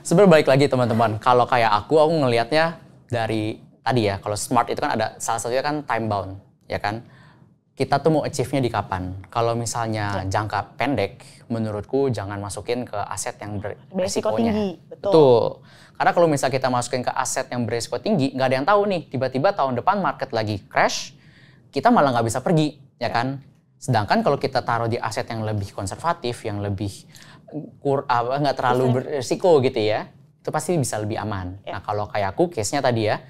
Sebenarnya balik lagi teman-teman, kalau kayak aku ngelihatnya dari tadi ya, kalau smart itu kan ada salah satunya kan time bound, ya kan. Kita tuh mau achieve-nya di kapan. Kalau misalnya jangka pendek, menurutku jangan masukin ke aset yang beresiko tinggi. Betul. Karena kalau misalnya kita masukin ke aset yang beresiko tinggi, nggak ada yang tahu nih, tiba-tiba tahun depan market lagi crash, kita malah nggak bisa pergi. Ya kan? Sedangkan kalau kita taruh di aset yang lebih konservatif, yang lebih nggak terlalu berisiko gitu ya, itu pasti bisa lebih aman. Nah kalau kayak aku, case-nya tadi ya,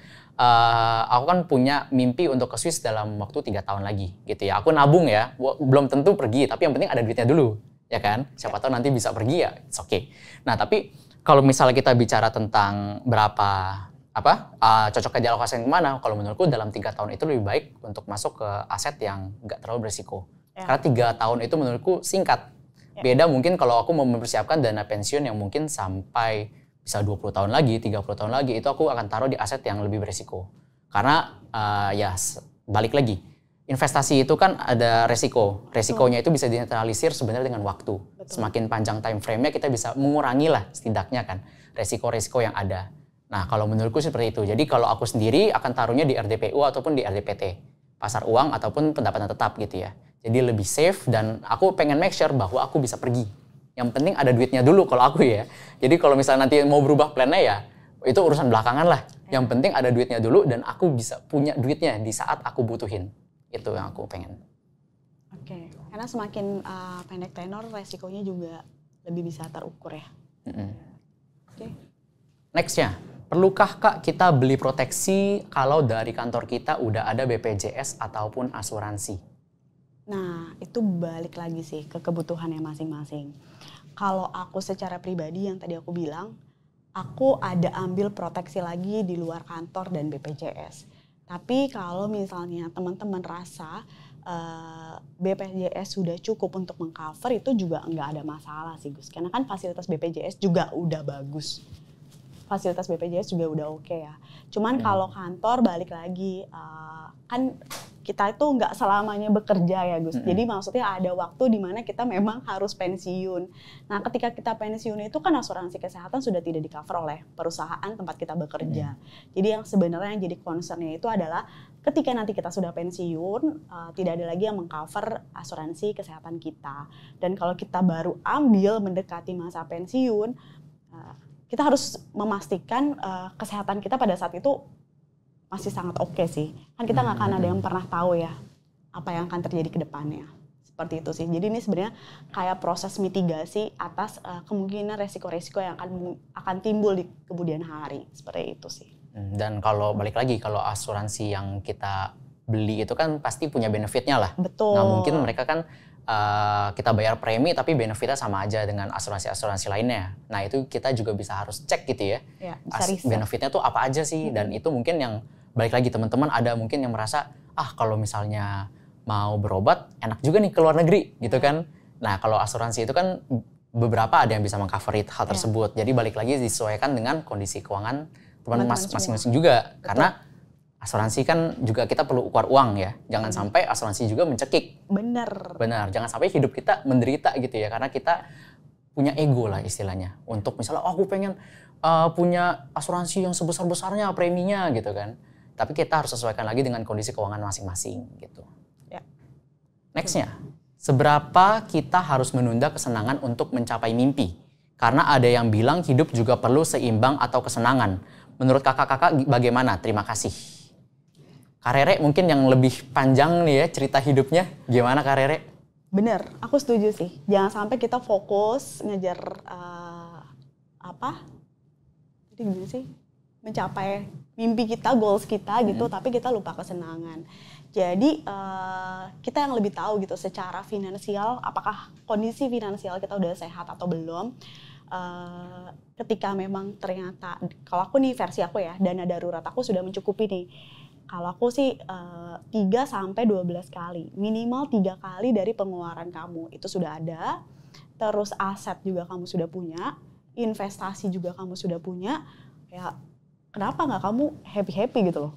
aku kan punya mimpi untuk ke Swiss dalam waktu 3 tahun lagi gitu ya. Aku nabung ya, belum tentu pergi, tapi yang penting ada duitnya dulu, ya kan? Siapa tahu nanti bisa pergi ya, it's okay. Nah tapi kalau misalnya kita bicara tentang berapa cocok kerja alokasi yang kemana, kalau menurutku dalam 3 tahun itu lebih baik untuk masuk ke aset yang nggak terlalu berisiko. Karena 3 tahun itu menurutku singkat. Beda mungkin kalau aku mau mempersiapkan dana pensiun yang mungkin sampai bisa 20 tahun lagi, 30 tahun lagi, itu aku akan taruh di aset yang lebih berisiko. Karena balik lagi, investasi itu kan ada resiko. Resikonya itu bisa dinetralisir sebenarnya dengan waktu. Semakin panjang time frame-nya kita bisa mengurangi lah setidaknya kan resiko-resiko yang ada. Nah kalau menurutku seperti itu. Jadi kalau aku sendiri akan taruhnya di RDPU ataupun di RDPT. Pasar uang ataupun pendapatan tetap gitu ya. Jadi lebih safe dan aku pengen make sure bahwa aku bisa pergi. Yang penting ada duitnya dulu kalau aku ya. Jadi kalau misalnya nanti mau berubah plannya ya itu urusan belakangan lah. Yang penting ada duitnya dulu dan aku bisa punya duitnya di saat aku butuhin. Itu yang aku pengen. Oke, karena semakin pendek tenor resikonya juga lebih bisa terukur ya. Oke. Nextnya, perlukah Kak kita beli proteksi kalau dari kantor kita udah ada BPJS ataupun asuransi? Nah, itu balik lagi sih ke kebutuhannya masing-masing. Kalau aku secara pribadi yang tadi aku bilang, aku ada ambil proteksi lagi di luar kantor dan BPJS. Tapi kalau misalnya teman-teman rasa BPJS sudah cukup untuk mengcover, itu juga nggak ada masalah sih Gus. Karena kan fasilitas BPJS juga udah bagus. Fasilitas BPJS juga udah oke ya. Cuman kalau kantor balik lagi, kan kita itu nggak selamanya bekerja ya Gus. Jadi maksudnya ada waktu di mana kita memang harus pensiun. Nah ketika kita pensiun itu kan asuransi kesehatan sudah tidak di-cover oleh perusahaan tempat kita bekerja. Jadi yang sebenarnya yang jadi concern-nya itu adalah ketika nanti kita sudah pensiun, tidak ada lagi yang meng-cover asuransi kesehatan kita. Dan kalau kita baru ambil mendekati masa pensiun, kita harus memastikan kesehatan kita pada saat itu masih sangat oke sih. Kan kita nggak akan ada yang pernah tahu ya apa yang akan terjadi ke depannya. Seperti itu sih. Jadi ini sebenarnya kayak proses mitigasi atas kemungkinan resiko-resiko yang akan timbul di kemudian hari. Seperti itu sih. Dan kalau balik lagi, kalau asuransi yang kita beli itu kan pasti punya benefitnya lah. Betul. Nah mungkin mereka kan kita bayar premi tapi benefitnya sama aja dengan asuransi-asuransi lainnya. Nah itu kita juga bisa harus cek gitu ya. Benefitnya tuh apa aja sih. Dan itu mungkin yang balik lagi teman-teman ada mungkin yang merasa kalau misalnya mau berobat enak juga nih ke luar negeri gitu kan. Nah kalau asuransi itu kan beberapa ada yang bisa meng-cover hal tersebut. Jadi balik lagi disesuaikan dengan kondisi keuangan teman masing-masing juga. Betul. Karena asuransi kan juga kita perlu ukar uang ya. Jangan sampai asuransi juga mencekik. Benar. Jangan sampai hidup kita menderita gitu ya. Karena kita punya ego lah istilahnya. Untuk misalnya aku pengen punya asuransi yang sebesar-besarnya preminya gitu kan. Tapi kita harus sesuaikan lagi dengan kondisi keuangan masing-masing gitu. Nextnya, seberapa kita harus menunda kesenangan untuk mencapai mimpi? Karena ada yang bilang hidup juga perlu seimbang atau kesenangan. Menurut kakak-kakak bagaimana? Terima kasih. Kak Rere mungkin yang lebih panjang nih ya cerita hidupnya. Gimana Kak Rere? Bener, aku setuju sih. Jangan sampai kita fokus ngejar Jadi gimana sih? Mencapai mimpi kita, goals kita gitu, tapi kita lupa kesenangan. Jadi kita yang lebih tahu gitu secara finansial, apakah kondisi finansial kita udah sehat atau belum. Ketika memang ternyata, kalau aku nih versi aku ya, dana darurat aku sudah mencukupi nih. Kalau aku sih 3-12 kali, minimal 3 kali dari pengeluaran kamu itu sudah ada. Terus aset juga kamu sudah punya, investasi juga kamu sudah punya. Ya kenapa nggak kamu happy gitu loh?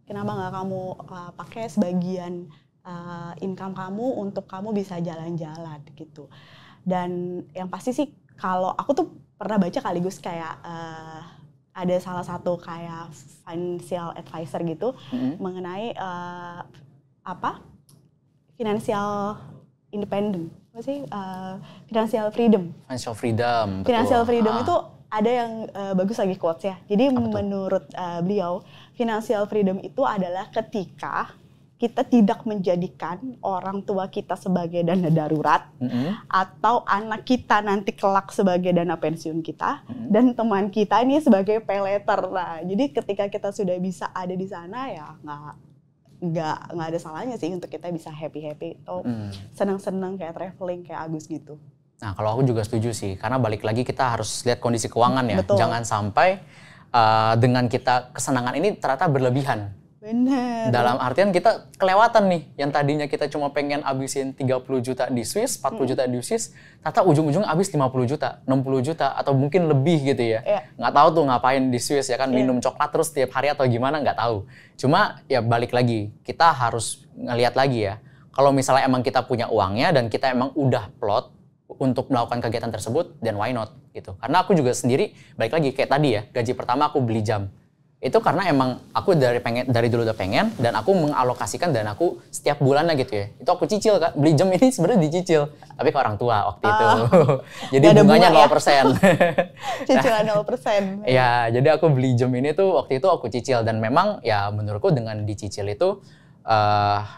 Kenapa nggak kamu pakai sebagian income kamu untuk kamu bisa jalan-jalan gitu? Dan yang pasti sih kalau aku tuh pernah baca sekaligus kayak ada salah satu kayak financial advisor gitu mengenai financial independent, apa sih? Financial freedom. Financial freedom. Betul. Financial freedom itu ada yang bagus lagi quotes ya. Jadi menurut beliau, financial freedom itu adalah ketika kita tidak menjadikan orang tua kita sebagai dana darurat atau anak kita nanti kelak sebagai dana pensiun kita dan teman kita ini sebagai pay later. Nah, jadi ketika kita sudah bisa ada di sana ya nggak ada salahnya sih untuk kita bisa happy atau senang-senang kayak traveling kayak Agus gitu. Nah, kalau aku juga setuju sih, karena balik lagi kita harus lihat kondisi keuangan ya. Betul. Jangan sampai dengan kita kesenangan ini ternyata berlebihan. Bener. Dalam artian kita kelewatan nih, yang tadinya kita cuma pengen abisin 30 juta di Swiss, 40 juta di Swiss, ternyata ujung-ujungnya habis 50 juta, 60 juta, atau mungkin lebih gitu ya. Nggak tahu tuh ngapain di Swiss ya kan, minum coklat terus tiap hari atau gimana, nggak tahu. Cuma ya balik lagi, kita harus ngelihat lagi ya, kalau misalnya emang kita punya uangnya dan kita emang udah plot untuk melakukan kegiatan tersebut, then why not gitu. Karena aku juga sendiri, balik lagi kayak tadi ya, gaji pertama aku beli jam. Itu karena emang aku dari dulu udah pengen dan aku mengalokasikan dana aku setiap bulannya gitu ya. Itu aku cicil Kak. Beli jam ini sebenarnya dicicil, tapi ke orang tua waktu itu. Jadi bunganya 0%. Cicilan 0%. Ya, jadi aku beli jam ini tuh waktu itu aku cicil dan memang ya menurutku dengan dicicil itu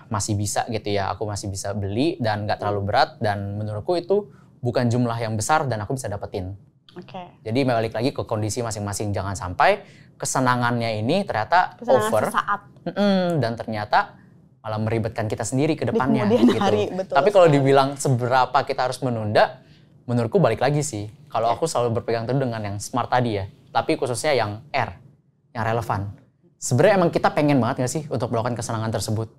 masih bisa gitu ya. Aku masih bisa beli dan nggak terlalu berat dan menurutku itu bukan jumlah yang besar dan aku bisa dapetin. Jadi balik lagi ke kondisi masing-masing, jangan sampai kesenangannya ini ternyata over dan ternyata malah meribetkan kita sendiri ke depannya gitu. Tapi kalau dibilang seberapa kita harus menunda, menurutku balik lagi sih. Kalau aku selalu berpegang teguh dengan yang smart tadi ya, tapi khususnya yang R, yang relevan. Sebenarnya emang kita pengen banget nggak sih untuk melakukan kesenangan tersebut?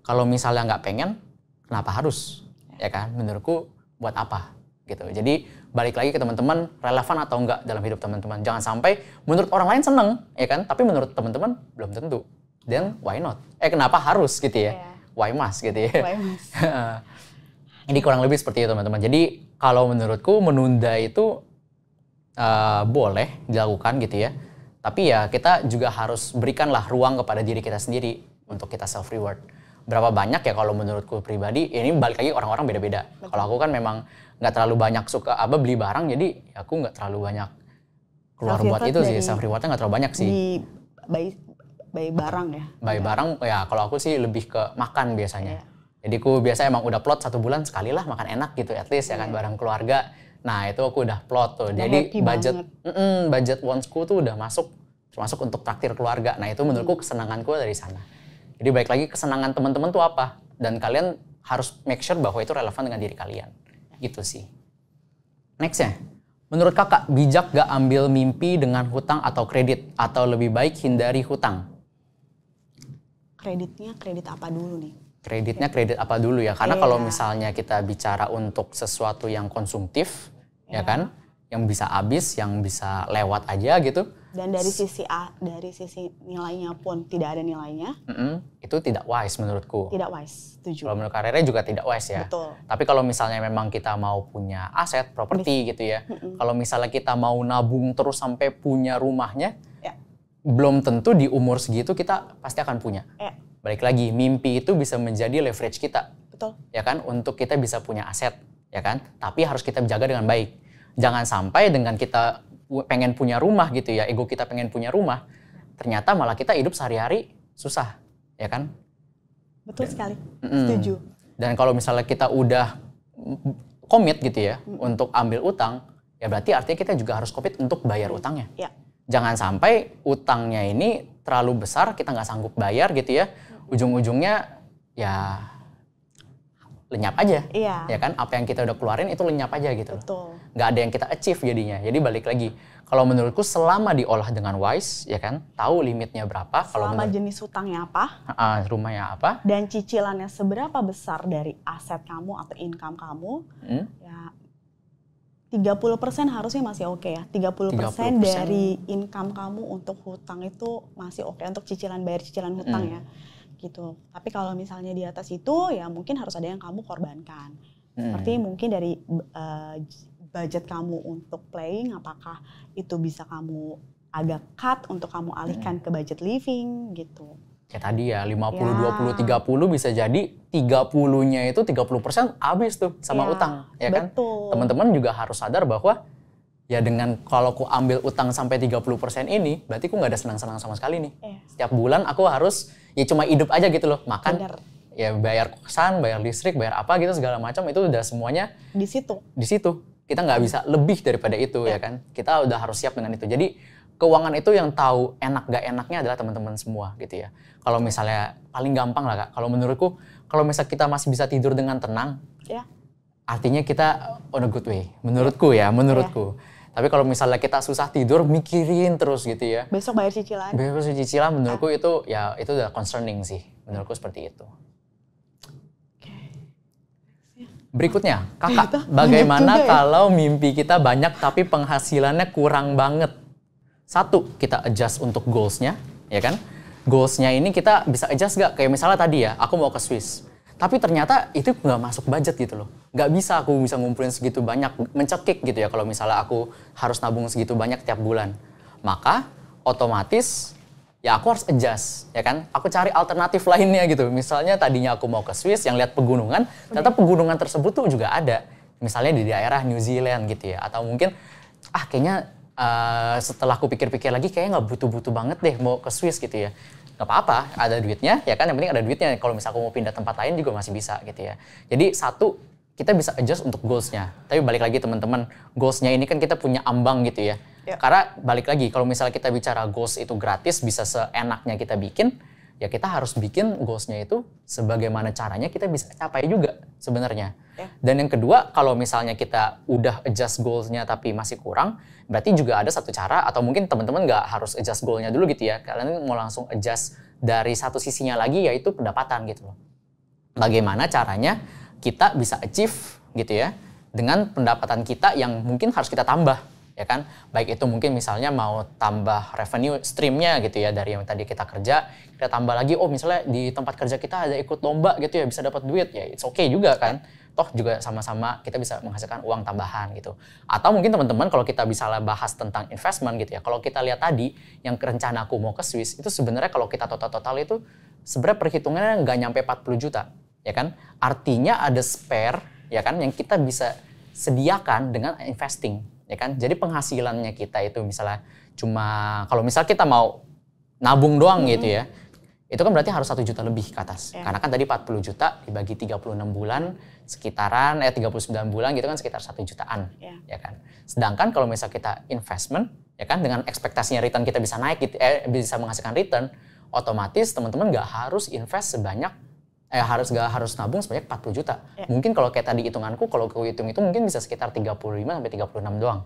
Kalau misalnya nggak pengen, kenapa harus? Ya kan, menurutku buat apa? Gitu. Jadi balik lagi ke teman-teman, relevan atau enggak dalam hidup teman-teman. Jangan sampai menurut orang lain seneng, ya kan? Tapi menurut teman-teman belum tentu. Then why not? Kenapa harus gitu ya? Why must gitu ya? Why must? Ini kurang lebih seperti itu teman-teman. Jadi kalau menurutku menunda itu boleh dilakukan gitu ya. Tapi ya kita juga harus berikanlah ruang kepada diri kita sendiri untuk kita self reward. Berapa banyak ya kalau menurutku pribadi, ini balik lagi orang-orang beda-beda. Kalau aku kan memang nggak terlalu banyak suka beli barang, jadi aku nggak terlalu banyak keluar buat itu sih. Self rewardnya nggak terlalu banyak sih. Buy barang ya? Buy barang ya kalau aku sih lebih ke makan biasanya. Jadi aku biasa emang udah plot 1 bulan sekali lah makan enak gitu, at least ya kan bareng keluarga. Nah itu aku udah plot tuh. Jadi budget wants-ku tuh udah masuk, termasuk untuk traktir keluarga. Nah itu menurutku kesenanganku dari sana. Jadi baik lagi kesenangan teman-teman tuh apa? Dan kalian harus make sure bahwa itu relevan dengan diri kalian. Gitu sih. Next ya. Menurut kakak, bijak gak ambil mimpi dengan hutang atau kredit? Atau lebih baik hindari hutang? Kreditnya kredit apa dulu nih? Kreditnya kredit apa dulu ya? Karena kalau misalnya kita bicara untuk sesuatu yang konsumtif, ya kan? Yang bisa habis, yang bisa lewat aja gitu. Dan dari sisi nilainya pun tidak ada nilainya. Itu tidak wise menurutku. Tidak wise, setuju. Kalau menurut Karere juga tidak wise ya. Betul. Tapi kalau misalnya memang kita mau punya aset, properti gitu ya. Kalau misalnya kita mau nabung terus sampai punya rumahnya, belum tentu di umur segitu kita pasti akan punya. Balik lagi, mimpi itu bisa menjadi leverage kita. Betul. Ya kan, untuk kita bisa punya aset, ya kan? Tapi harus kita jaga dengan baik. Jangan sampai dengan kita pengen punya rumah gitu ya, ego kita pengen punya rumah, ternyata malah kita hidup sehari-hari susah, ya kan? Betul sekali, setuju. Dan kalau misalnya kita udah komit gitu ya untuk ambil utang, ya berarti artinya kita juga harus komit untuk bayar utangnya. Jangan sampai utangnya ini terlalu besar, kita nggak sanggup bayar gitu ya, ujung-ujungnya ya lenyap aja, ya kan? Apa yang kita udah keluarin itu lenyap aja gitu. Betul. Nggak ada yang kita achieve jadinya. Jadi balik lagi, kalau menurutku selama diolah dengan wise, ya kan? Tahu limitnya berapa. Selama jenis hutangnya apa. Rumahnya apa. Dan cicilannya seberapa besar dari aset kamu atau income kamu. Ya 30% harusnya masih oke ya. 30% dari income kamu untuk hutang itu masih oke untuk bayar cicilan hutang ya. Gitu. Tapi kalau misalnya di atas itu ya mungkin harus ada yang kamu korbankan. Seperti mungkin dari budget kamu untuk playing, apakah itu bisa kamu agak cut untuk kamu alihkan ke budget living gitu. Kayak tadi ya 50, 20, 30 bisa jadi 30-nya itu 30% habis tuh sama utang. Ya kan? Betul. Teman-teman juga harus sadar bahwa Ya dengan kalau aku ambil utang sampai 30% ini, berarti aku nggak ada senang-senang sama sekali nih. Setiap bulan aku harus ya cuma hidup aja gitu loh, makan. Bener. Ya bayar kosan, bayar listrik, bayar apa gitu segala macam itu udah semuanya di situ. Di situ. Kita nggak bisa lebih daripada itu ya kan. Kita udah harus siap dengan itu. Jadi keuangan itu yang tahu enak gak enaknya adalah teman-teman semua gitu ya. Kalau misalnya paling gampang lah Kak, kalau menurutku kalau misalnya kita masih bisa tidur dengan tenang, artinya kita on a good way. Menurutku ya, menurutku. Tapi kalau misalnya kita susah tidur, mikirin terus gitu ya. Besok bayar cicilan. Besok cicilan menurutku itu ya itu udah concerning sih. Menurutku seperti itu. Berikutnya, Kakak, bagaimana kalau mimpi kita banyak tapi penghasilannya kurang banget? Satu, kita adjust untuk goals-nya, ya kan? Goals-nya ini kita bisa adjust nggak? Kayak misalnya tadi ya, aku mau ke Swiss. Tapi ternyata itu nggak masuk budget gitu loh. Nggak bisa aku bisa ngumpulin segitu banyak, mencekik gitu ya kalau misalnya aku harus nabung segitu banyak tiap bulan. Maka otomatis ya aku harus adjust, ya kan? Aku cari alternatif lainnya gitu. Misalnya tadinya aku mau ke Swiss yang lihat pegunungan, ternyata pegunungan tersebut tuh juga ada. Misalnya di daerah New Zealand gitu ya. Atau mungkin, kayaknya setelah aku pikir-pikir lagi kayaknya nggak butuh-butuh banget deh mau ke Swiss gitu ya. Nggak apa-apa, ada duitnya, ya kan? Yang penting ada duitnya. Kalau misalnya aku mau pindah tempat lain juga masih bisa gitu ya. Jadi satu, kita bisa adjust untuk goals-nya. Tapi balik lagi teman-teman, goals-nya ini kan kita punya ambang gitu ya. Karena balik lagi, kalau misalnya kita bicara goals itu gratis, bisa seenaknya kita bikin, ya kita harus bikin goals-nya itu sebagaimana caranya kita bisa capai juga sebenarnya. Dan yang kedua, kalau misalnya kita udah adjust goals-nya tapi masih kurang, berarti juga ada satu cara, atau mungkin teman-teman nggak harus adjust goal-nya dulu gitu ya. Kalian mau langsung adjust dari satu sisinya lagi, yaitu pendapatan gitu loh. Bagaimana caranya kita bisa achieve gitu ya, dengan pendapatan kita yang mungkin harus kita tambah. Ya kan, baik itu mungkin misalnya mau tambah revenue streamnya gitu ya dari yang tadi kita kerja, kita tambah lagi, misalnya di tempat kerja kita ada ikut lomba gitu ya, bisa dapat duit ya, it's okay juga kan, toh juga sama-sama kita bisa menghasilkan uang tambahan gitu. Atau mungkin teman-teman kalau kita bisa bahas tentang investment gitu ya, kalau kita lihat tadi yang rencana aku mau ke Swiss itu sebenarnya kalau kita total itu sebenarnya perhitungannya nggak nyampe 40 juta, ya kan, artinya ada spare ya kan yang kita bisa sediakan dengan investing. Ya kan? Jadi penghasilannya kita itu misalnya cuma, kalau misal kita mau nabung doang gitu ya, itu kan berarti harus 1 juta lebih ke atas. Karena kan tadi 40 juta dibagi 36 bulan, sekitaran 39 bulan gitu kan sekitar 1 jutaan. Ya kan? Sedangkan kalau misal kita investment, ya kan dengan ekspektasinya return kita bisa naik, gitu, bisa menghasilkan return, otomatis teman-teman nggak harus invest sebanyak harus nabung sebanyak 40 juta. Mungkin kalau kayak tadi hitunganku, kalau aku hitung itu mungkin bisa sekitar 35 sampai 36 doang.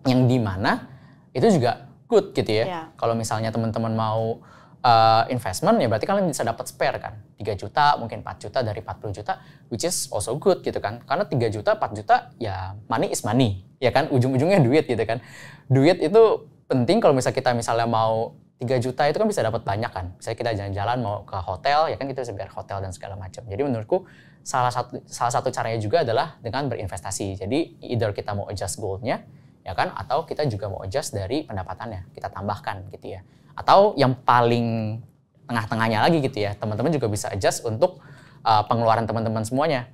Yang dimana itu juga good gitu ya. Kalau misalnya teman-teman mau investment ya berarti kalian bisa dapat spare kan. 3 juta, mungkin 4 juta dari 40 juta, which is also good gitu kan. Karena 3 juta, 4 juta ya money is money. Ya kan, ujung-ujungnya duit gitu kan. Duit itu penting kalau misalnya mau 3 juta itu kan bisa dapat banyak kan. Misalnya kita jalan-jalan mau ke hotel, ya kan kita bisa bayar hotel dan segala macam. Jadi menurutku salah satu caranya juga adalah dengan berinvestasi. Jadi either kita mau adjust goal-nya, ya kan, atau kita juga mau adjust dari pendapatannya, kita tambahkan gitu ya. Atau yang paling tengah-tengahnya lagi gitu ya, teman-teman juga bisa adjust untuk pengeluaran teman-teman semuanya.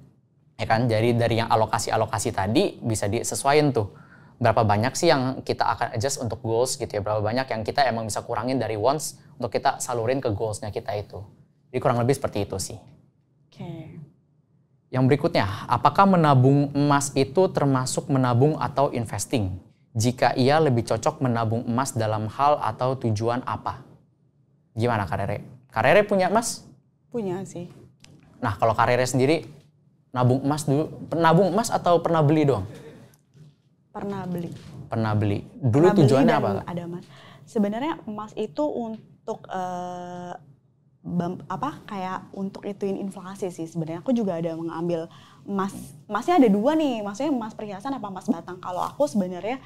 Ya kan, jadi dari yang alokasi tadi bisa disesuaikan tuh. Berapa banyak sih yang kita akan adjust untuk goals gitu ya, berapa banyak yang kita emang bisa kurangin dari wants untuk kita salurin ke goals-nya kita itu. Jadi kurang lebih seperti itu sih. Yang berikutnya, apakah menabung emas itu termasuk menabung atau investing? Jika iya, lebih cocok menabung emas dalam hal atau tujuan apa? Gimana Kak Rere? Kak Rere punya emas? Punya sih. Nah kalau Kak Rere sendiri, nabung emas atau pernah beli doang? Pernah beli. Dulu tujuannya apa? Ada emas. Sebenarnya emas itu untuk kayak untuk ituin inflasi sih sebenarnya. Aku juga ada mengambil emas. Emasnya ada 2 nih. Maksudnya emas perhiasan apa emas batang. Kalau aku sebenarnya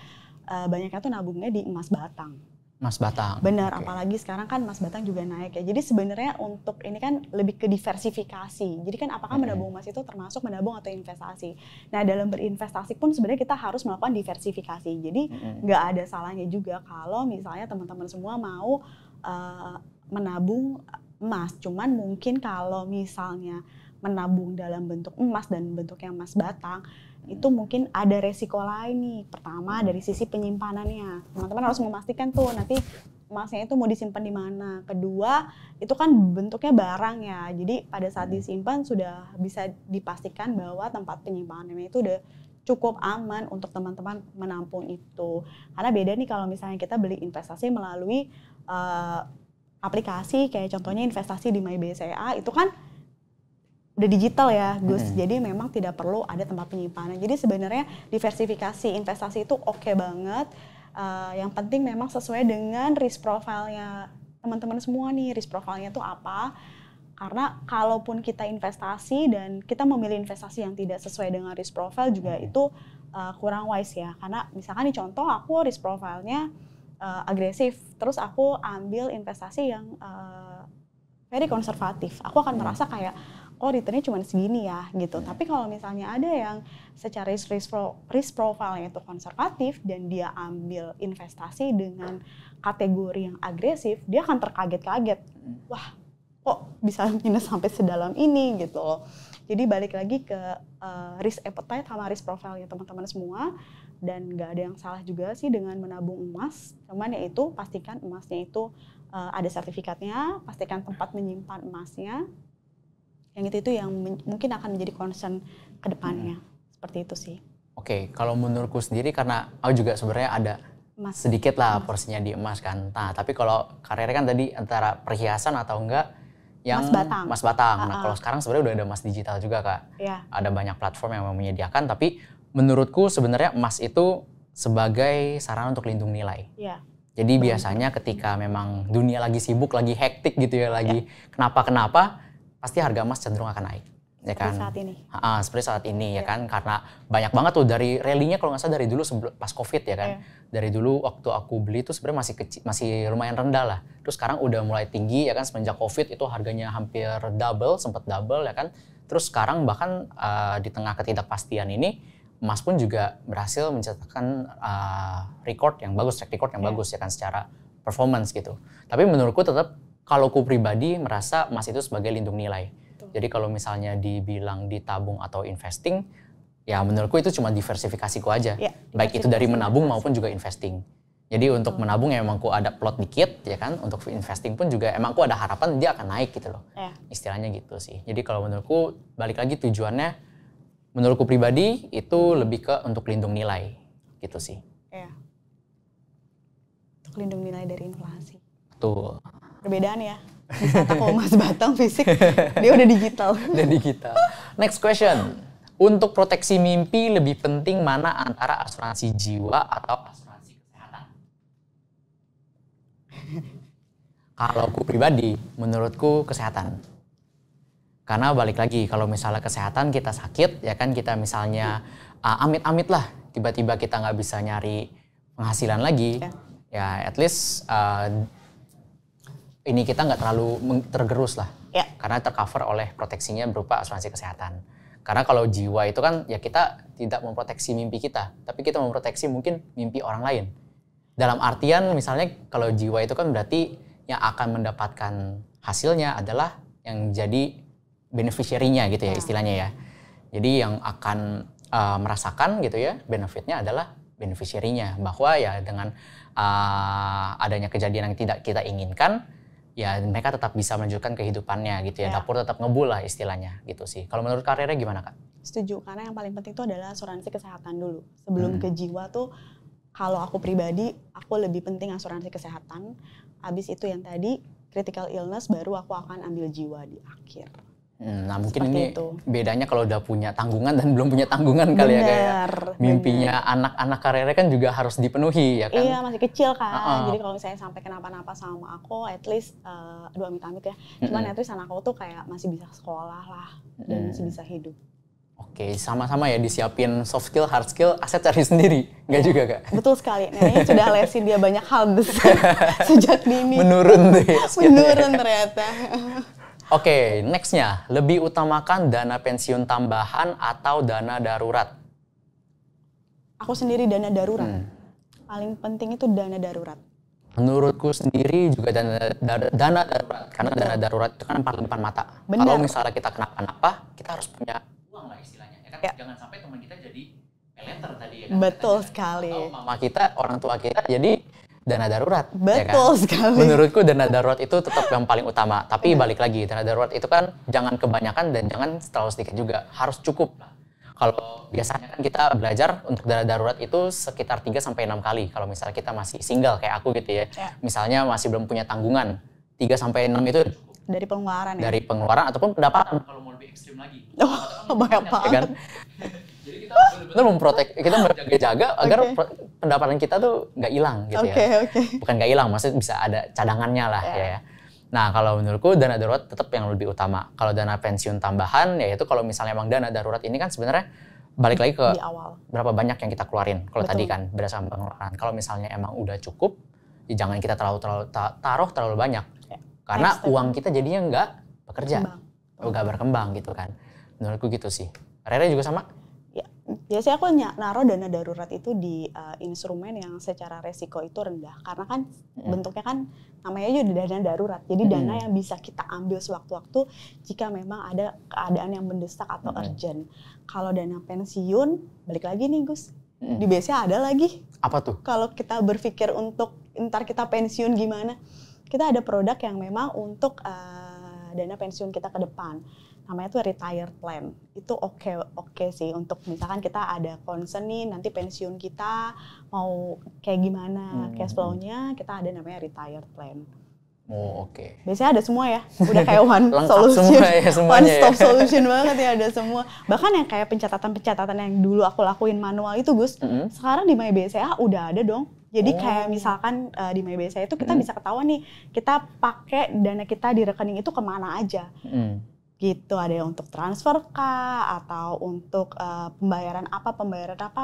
banyaknya tuh nabungnya di emas batang. Emas batang. Benar, apalagi sekarang kan emas batang juga naik ya. Jadi sebenarnya untuk ini kan lebih ke diversifikasi. Jadi kan apakah menabung emas itu termasuk menabung atau investasi. Nah dalam berinvestasi pun sebenarnya kita harus melakukan diversifikasi. Jadi nggak ada salahnya juga kalau misalnya teman-teman semua mau menabung emas. Cuman mungkin kalau misalnya menabung dalam bentuk emas dan bentuknya emas batang, itu mungkin ada resiko lain nih. Pertama dari sisi penyimpanannya, teman-teman harus memastikan tuh nanti emasnya itu mau disimpan di mana. Kedua, itu kan bentuknya barang ya, jadi pada saat disimpan sudah bisa dipastikan bahwa tempat penyimpanannya itu udah cukup aman untuk teman-teman menampung itu. Karena beda nih kalau misalnya kita beli investasi melalui aplikasi, kayak contohnya investasi di MyBCA, itu kan udah digital ya Gus, jadi memang tidak perlu ada tempat penyimpanan. Jadi sebenarnya diversifikasi investasi itu oke banget. Yang penting memang sesuai dengan risk profile-nya teman-teman semua nih. Risk profile-nya itu apa? Karena kalaupun kita investasi dan kita memilih investasi yang tidak sesuai dengan risk profile juga itu kurang wise ya. Karena misalkan nih contoh aku risk profile-nya agresif, terus aku ambil investasi yang very konservatif. Aku akan merasa kayak returnnya cuma segini ya gitu. Tapi kalau misalnya ada yang secara risk profile-nya itu konservatif dan dia ambil investasi dengan kategori yang agresif, dia akan terkaget-kaget. Wah, kok bisa minus sampai sedalam ini gitu loh. Jadi balik lagi ke risk appetite sama risk profile-nya teman-teman semua. Dan nggak ada yang salah juga sih dengan menabung emas. Cuman ya itu pastikan emasnya itu ada sertifikatnya, pastikan tempat menyimpan emasnya. Yang itu yang mungkin akan menjadi concern ke depannya. Seperti itu sih. Oke, kalau menurutku sendiri karena aku juga sebenarnya ada sedikit lah porsinya di emas kan. Nah, tapi kalau karirnya kan tadi antara perhiasan atau enggak yang emas batang. Nah, kalau sekarang sebenarnya udah ada emas digital juga Kak. Yeah. Ada banyak platform yang menyediakan, tapi menurutku sebenarnya emas itu sebagai sarana untuk lindung nilai. Yeah. Jadi biasanya ketika memang dunia lagi sibuk, lagi hektik gitu ya, lagi kenapa-kenapa, pasti harga emas cenderung akan naik, ya kan? Seperti saat ini. Seperti saat ini ya kan, karena banyak banget tuh dari rally-nya kalau nggak salah dari dulu pas COVID ya kan. Dari dulu waktu aku beli tuh sebenarnya masih kecil, masih lumayan rendah lah. Terus sekarang udah mulai tinggi ya kan, semenjak COVID itu harganya hampir double, sempat double ya kan. Terus sekarang bahkan di tengah ketidakpastian ini, emas pun juga berhasil mencatatkan record yang bagus, track record yang bagus ya kan secara performance gitu. Tapi menurutku tetap kalau aku pribadi merasa emas itu sebagai lindung nilai. Jadi kalau misalnya dibilang ditabung atau investing, ya menurutku itu cuma diversifikasiku aja. Ya, baik itu dari menabung maupun juga investing. Jadi untuk menabung ya emang aku ada plot dikit ya kan. Untuk investing pun juga emang aku ada harapan dia akan naik gitu loh. Ya. Istilahnya gitu sih. Jadi kalau menurutku balik lagi tujuannya, menurutku pribadi itu lebih ke untuk lindung nilai gitu sih. Ya. Untuk lindung nilai dari inflasi. Betul. Perbedaan ya. Bisa toko emas batang fisik, dia udah digital. Udah digital. Next question. Untuk proteksi mimpi lebih penting mana antara asuransi jiwa atau asuransi kesehatan? Kalau aku pribadi, menurutku kesehatan. Karena balik lagi, kalau misalnya kesehatan kita sakit, ya kan kita misalnya amit-amit lah, tiba-tiba kita nggak bisa nyari penghasilan lagi, ya at least ini kita nggak terlalu tergerus lah, karena tercover oleh proteksinya berupa asuransi kesehatan. Karena kalau jiwa itu kan ya kita tidak memproteksi mimpi kita, tapi kita memproteksi mungkin mimpi orang lain. Dalam artian misalnya kalau jiwa itu kan berarti yang akan mendapatkan hasilnya adalah yang jadi beneficiary-nya gitu ya istilahnya ya. Jadi yang akan merasakan gitu ya benefitnya adalah beneficiary-nya, bahwa ya dengan adanya kejadian yang tidak kita inginkan, ya mereka tetap bisa melanjutkan kehidupannya gitu ya. Dapur tetap ngebul lah istilahnya gitu sih. Kalau menurut karirnya gimana Kak? Setuju, karena yang paling penting itu adalah asuransi kesehatan dulu. Sebelum ke jiwa tuh, kalau aku pribadi, aku lebih penting asuransi kesehatan. Habis itu yang tadi, critical illness, baru aku akan ambil jiwa di akhir. Nah mungkin seperti ini itu. Bedanya kalau udah punya tanggungan dan belum punya tanggungan kali ya kayak mimpinya anak-anak karirnya kan juga harus dipenuhi ya kan? Iya masih kecil kan, jadi kalau misalnya sampai kenapa-napa sama aku, at least, aduh amit-amit ya, cuman at least anak aku tuh kayak masih bisa sekolah lah, dan masih bisa hidup. Oke, sama-sama ya disiapin soft skill, hard skill, aset cari sendiri, nggak juga Kak? Betul sekali, neneknya sudah lesin dia banyak hal sejak dini. Menurun deh. Menurun ternyata. Oke, nextnya, lebih utamakan dana pensiun tambahan atau dana darurat? Aku sendiri dana darurat. Paling penting itu dana darurat. Menurutku sendiri juga dana darurat, karena dana darurat itu kan paling depan mata. Kalau misalnya kita kenapa-napa, kita harus punya uang lah istilahnya, ya kan? Jangan sampai teman kita jadi parameter tadi ya kan? Betul sekali. Atau mama kita, orang tua kita jadi dana darurat. Betul ya kan? sekali. Menurutku dana darurat itu tetap yang paling utama. Tapi balik lagi, dana darurat itu kan jangan kebanyakan dan jangan terlalu sedikit juga. Harus cukup. Kalau biasanya kan kita belajar untuk dana darurat itu sekitar 3-6 kali. Kalau misalnya kita masih single kayak aku gitu ya. Misalnya masih belum punya tanggungan. 3-6 itu dari pengeluaran ya? Dari pengeluaran ataupun pendapatan. Kalau mau lebih ekstrim lagi. Banyak banget. Ya kan? Jadi kita benar memprotek, kita menjaga-jaga agar pendapatan kita tuh nggak hilang gitu ya. Bukan nggak hilang, maksudnya bisa ada cadangannya lah ya. Nah, kalau menurutku dana darurat tetap yang lebih utama. Kalau dana pensiun tambahan, yaitu kalau misalnya emang dana darurat ini kan sebenarnya balik lagi ke berapa banyak yang kita keluarin. Kalau tadi kan berdasarkan pengeluaran. Kalau misalnya emang udah cukup, ya jangan kita taruh terlalu banyak. Karena uang kita jadinya nggak bekerja, nggak berkembang gitu kan. Menurutku gitu sih. Rere juga sama? Ya, biasanya aku naruh dana darurat itu di instrumen yang secara resiko itu rendah. Karena kan bentuknya kan namanya aja dana darurat. Jadi dana yang bisa kita ambil sewaktu-waktu jika memang ada keadaan yang mendesak atau urgent. Kalau dana pensiun, balik lagi nih Gus, di BCA ada lagi. Apa tuh? Kalau kita berpikir untuk ntar kita pensiun gimana, kita ada produk yang memang untuk dana pensiun kita ke depan. Namanya tuh retire plan. Itu oke sih untuk misalkan kita ada concern nih nanti pensiun kita mau kayak gimana cash flow-nya, kita ada namanya retire plan. Oh, oke. Biasanya ada semua ya. Udah kayak one solution. One stop solution banget ya, ada semua. Bahkan yang kayak pencatatan-pencatatan yang dulu aku lakuin manual itu Gus, sekarang di MyBCA udah ada dong. Jadi kayak misalkan di MyBCA itu kita bisa ketahuan nih, kita pakai dana kita di rekening itu kemana aja. Gitu, ada yang untuk transfer kah atau untuk pembayaran apa,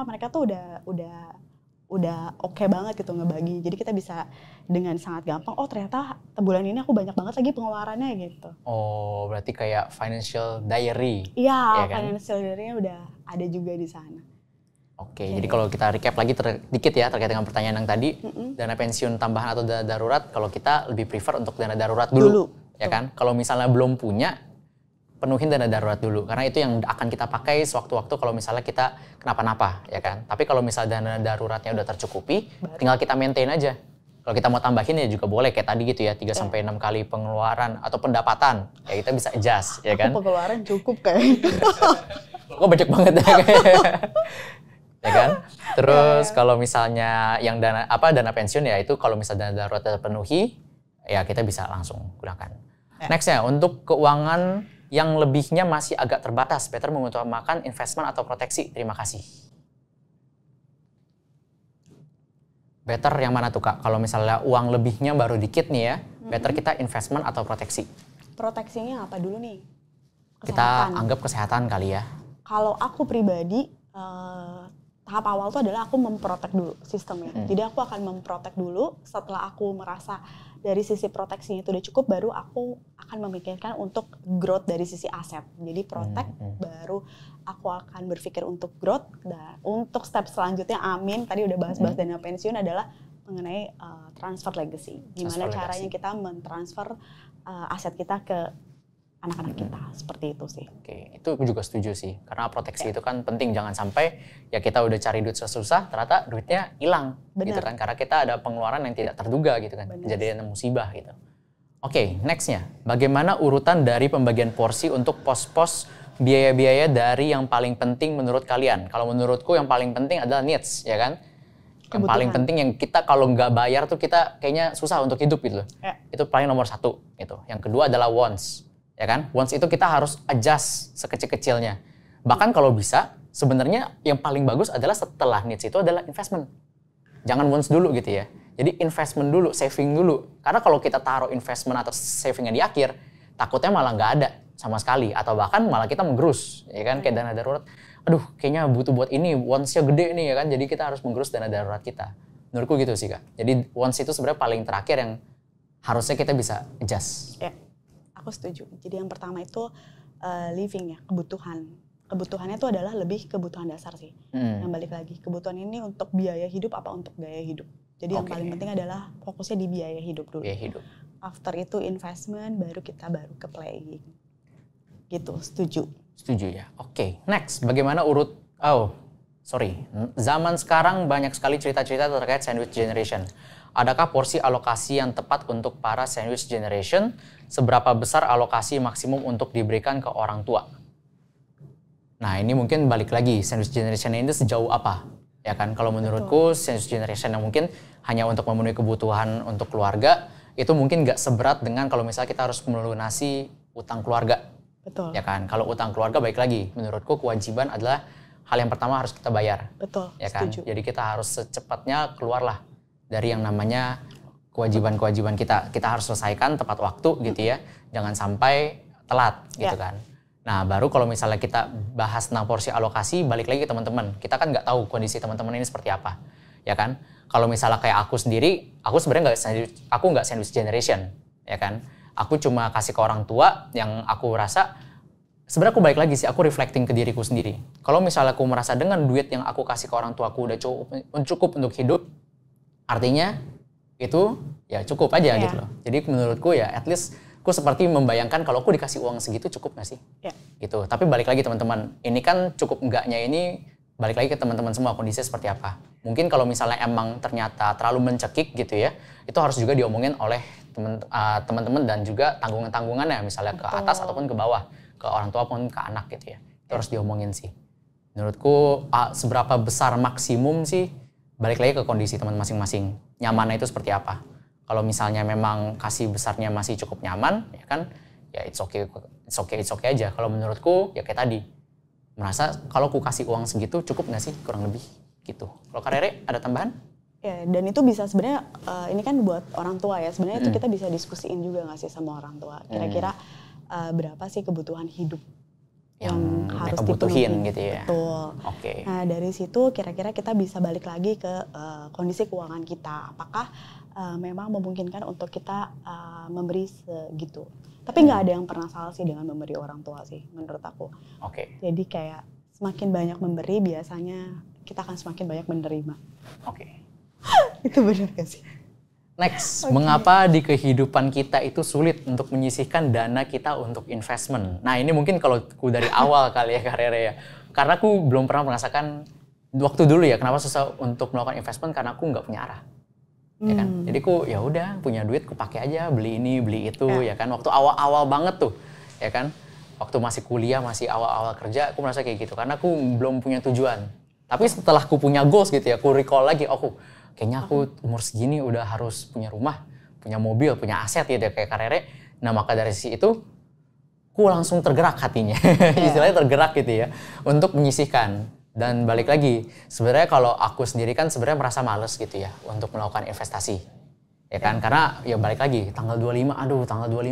mereka tuh udah oke banget gitu ngebagi. Jadi kita bisa dengan sangat gampang, oh ternyata bulan ini aku banyak banget lagi pengeluarannya gitu. Oh, berarti kayak financial diary. Iya, ya kan? Financial diary-nya udah ada juga di sana. Oke, jadi kalau kita recap lagi dikit ya terkait dengan pertanyaan yang tadi, dana pensiun tambahan atau dana darurat, kalau kita lebih prefer untuk dana darurat dulu. Ya kan? Kalau misalnya belum punya, penuhin dana darurat dulu. Karena itu yang akan kita pakai sewaktu-waktu kalau misalnya kita kenapa-napa, ya kan? Tapi kalau misalnya dana daruratnya udah tercukupi, tinggal kita maintain aja. Kalau kita mau tambahin ya juga boleh, kayak tadi gitu ya, 3-6 kali pengeluaran atau pendapatan, ya kita bisa adjust, ya kan? Aku pengeluaran cukup kayaknya. Kok banyak banget ya kayaknya. Ya kan? Terus kalau misalnya yang dana pensiun ya itu kalau misalnya dana darurat terpenuhi, ya kita bisa langsung gunakan. Next-nya, untuk keuangan yang lebihnya masih agak terbatas, better mengutamakan investment atau proteksi. Terima kasih. Better yang mana tuh Kak? Kalau misalnya uang lebihnya baru dikit nih ya, better kita investment atau proteksi? Proteksinya apa dulu nih? Kesehatan. Kita anggap kesehatan kali ya. Kalau aku pribadi, tahap awal tuh adalah aku memprotek dulu sistemnya. Jadi aku akan memprotek dulu, setelah aku merasa dari sisi proteksinya itu udah cukup, baru aku akan memikirkan untuk growth dari sisi aset. Jadi protek, baru aku akan berpikir untuk growth. Dan untuk step selanjutnya, amin, tadi udah bahas-bahas dana pensiun adalah mengenai transfer legacy. Gimana caranya kita mentransfer aset kita ke anak-anak kita, seperti itu sih. Oke, itu aku juga setuju sih. Karena proteksi itu kan penting, jangan sampai ya kita udah cari duit susah-susah, ternyata duitnya hilang. Gitu kan, karena kita ada pengeluaran yang tidak terduga gitu kan, kejadian musibah gitu. Oke, next-nya, bagaimana urutan dari pembagian porsi untuk pos-pos biaya-biaya dari yang paling penting menurut kalian? Kalau menurutku yang paling penting adalah needs, ya kan? Yang paling penting yang kita kalau nggak bayar tuh kita kayaknya susah untuk hidup gitu loh. Itu paling nomor 1 gitu. Yang kedua adalah wants. Ya kan? Wants itu kita harus adjust sekecil-kecilnya. Bahkan kalau bisa, sebenarnya yang paling bagus adalah setelah needs itu adalah investment. Jangan wants dulu gitu ya. Jadi investment dulu, saving dulu. Karena kalau kita taruh investment atau savingnya di akhir, takutnya malah nggak ada sama sekali. Atau bahkan malah kita menggerus, ya kan? Kayak dana darurat. Aduh, kayaknya butuh buat ini, wants-nya gede nih ya kan? Jadi kita harus menggerus dana darurat kita. Menurutku gitu sih Kak. Jadi wants itu sebenarnya paling terakhir yang harusnya kita bisa adjust. Ya. Aku setuju. Jadi yang pertama itu living ya, kebutuhan. Kebutuhannya itu adalah lebih kebutuhan dasar sih. Yang balik lagi, kebutuhan ini untuk biaya hidup apa untuk gaya hidup. Jadi yang paling penting adalah fokusnya di biaya hidup dulu. Biaya hidup. After itu investment, baru kita ke playing. Gitu, setuju. Setuju ya. Oke, next. Bagaimana Zaman sekarang banyak sekali cerita-cerita terkait sandwich generation. Adakah porsi alokasi yang tepat untuk para sandwich generation? Seberapa besar alokasi maksimum untuk diberikan ke orang tua? Nah, ini mungkin balik lagi, sandwich generation ini sejauh apa? Ya kan, kalau menurutku sandwich generation yang mungkin hanya untuk memenuhi kebutuhan untuk keluarga, itu mungkin nggak seberat dengan kalau misalnya kita harus melunasi utang keluarga. Betul. Ya kan, kalau utang keluarga baik lagi, menurutku kewajiban adalah hal yang pertama harus kita bayar. Betul, ya kan? setuju. Jadi kita harus secepatnya keluarlah dari yang namanya kewajiban-kewajiban kita. Kita harus selesaikan tepat waktu gitu ya. Jangan sampai telat gitu kan. Nah, baru kalau misalnya kita bahas tentang porsi alokasi, balik lagi ke teman-teman. Kita kan nggak tahu kondisi teman-teman ini seperti apa. Ya kan? Kalau misalnya kayak aku sendiri, aku sebenarnya nggak sandwich generation, ya kan? Aku cuma kasih ke orang tua yang aku rasa sebenarnya aku balik lagi sih, aku reflecting ke diriku sendiri. Kalau misalnya aku merasa dengan duit yang aku kasih ke orang tuaku udah cukup untuk hidup, artinya itu ya cukup aja gitu loh. Jadi menurutku ya at least aku seperti membayangkan kalau aku dikasih uang segitu cukup nggak sih? Gitu. Tapi balik lagi teman-teman, ini kan cukup enggaknya ini balik lagi ke teman-teman semua kondisinya seperti apa. Mungkin kalau misalnya emang ternyata terlalu mencekik gitu ya, itu harus juga diomongin oleh teman-teman dan juga tanggungan-tanggungannya misalnya ke atas ataupun ke bawah, ke orang tua pun ke anak gitu ya. Itu harus diomongin sih. Menurutku seberapa besar maksimum sih balik lagi ke kondisi teman masing-masing. Nyamannya itu seperti apa. Kalau misalnya memang kasih besarnya masih cukup nyaman, ya kan, ya it's okay aja. Kalau menurutku ya kayak tadi, merasa kalau aku kasih uang segitu cukup nggak sih kurang lebih gitu. Kalau Kak Rere ada tambahan? Ya, dan itu bisa sebenarnya ini kan buat orang tua ya. Sebenarnya itu kita bisa diskusiin juga nggak sih sama orang tua. Kira-kira berapa sih kebutuhan hidup yang harus dipenuhin gitu ya. Betul. Oke. Nah, dari situ kira-kira kita bisa balik lagi ke kondisi keuangan kita. Apakah memang memungkinkan untuk kita memberi segitu? Tapi nggak ada yang pernah salah sih dengan memberi orang tua sih, menurut aku. Oke. Jadi kayak semakin banyak memberi, biasanya kita akan semakin banyak menerima. Oke. Itu benar gak sih? Next, mengapa di kehidupan kita itu sulit untuk menyisihkan dana kita untuk investment? Nah, ini mungkin kalau aku dari awal kali ya Kak Rere ya. Karena aku belum pernah merasakan waktu dulu ya kenapa susah untuk melakukan investment karena aku nggak punya arah. Ya kan? Jadi aku ya udah punya duit aku pakai aja beli ini, beli itu ya kan. Waktu awal-awal banget tuh, ya kan? Waktu masih kuliah, masih awal-awal kerja, aku merasa kayak gitu karena aku belum punya tujuan. Tapi setelah aku punya goals gitu ya, aku recall lagi, kayaknya aku umur segini udah harus punya rumah, punya mobil, punya aset gitu ya kayak Kak Rere. Nah, maka dari situ aku langsung tergerak hatinya. Istilahnya tergerak gitu ya untuk menyisihkan. Dan balik lagi, sebenarnya kalau aku sendiri kan sebenarnya merasa males gitu ya untuk melakukan investasi. Ya kan, karena ya balik lagi, tanggal 25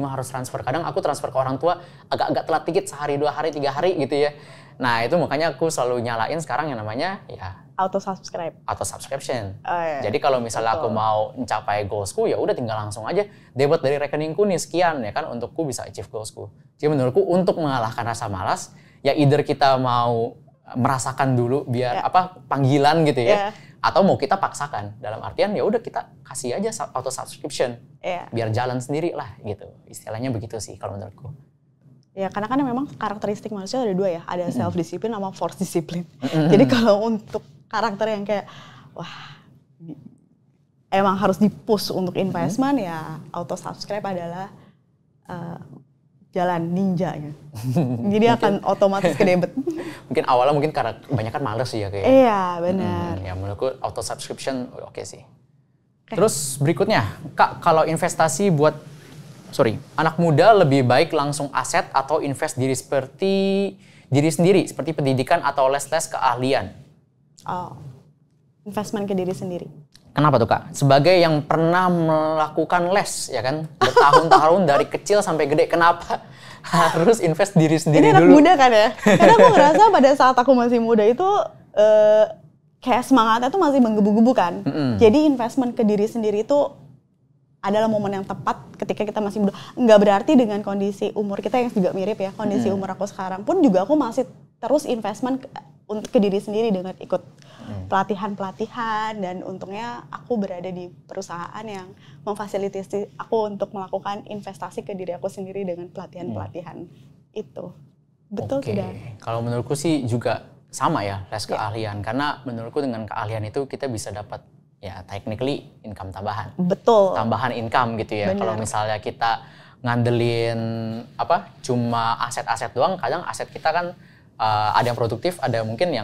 harus transfer. Kadang aku transfer ke orang tua agak-agak telat dikit, sehari, 2 hari, 3 hari gitu ya. Nah, itu makanya aku selalu nyalain sekarang yang namanya ya auto subscription. Jadi kalau misalnya aku mau mencapai goalsku, ya udah tinggal langsung aja debit dari rekeningku nih sekian ya kan, untukku bisa achieve goalsku. Jadi menurutku untuk mengalahkan rasa malas, ya either kita mau merasakan dulu biar panggilan gitu ya, atau mau kita paksakan dalam artian ya udah kita kasih aja auto subscription, biar jalan sendiri lah gitu. Istilahnya begitu sih kalau menurutku. Ya, karena kan memang karakteristik manusia ada 2 ya, ada self discipline sama force discipline. Jadi kalau untuk karakter yang kayak emang harus di-push untuk investment ya auto subscribe adalah jalan ninja ya. Jadi akan otomatis ke debit. Mungkin awalnya karena kebanyakan males sih ya kayak. Iya, benar. Ya menurutku auto subscription oke sih. Terus berikutnya, Kak, kalau investasi buat anak muda lebih baik langsung aset atau invest diri sendiri seperti pendidikan atau les-les keahlian? Investment ke diri sendiri. Kenapa tuh Kak? Sebagai yang pernah melakukan les ya kan, bertahun-tahun dari kecil sampai gede, kenapa harus invest diri sendiri dulu? Ini anak muda kan ya? Karena aku ngerasa pada saat aku masih muda itu kayak semangatnya tuh masih menggebu-gebu kan. Jadi investment ke diri sendiri itu adalah momen yang tepat ketika kita masih muda. Nggak berarti dengan kondisi umur kita yang juga mirip ya, kondisi umur aku sekarang pun juga aku masih terus investment ke diri sendiri dengan ikut pelatihan-pelatihan, dan untungnya aku berada di perusahaan yang memfasilitasi aku untuk melakukan investasi ke diri aku sendiri dengan pelatihan-pelatihan itu. Betul tidak? Kalau menurutku sih juga Sama ya, les keahlian. Karena menurutku dengan keahlian itu kita bisa dapat ya technically income tambahan. Betul. Tambahan income gitu ya. Kalau misalnya kita ngandelin cuma aset-aset doang, kadang aset kita kan ada yang produktif, ada mungkin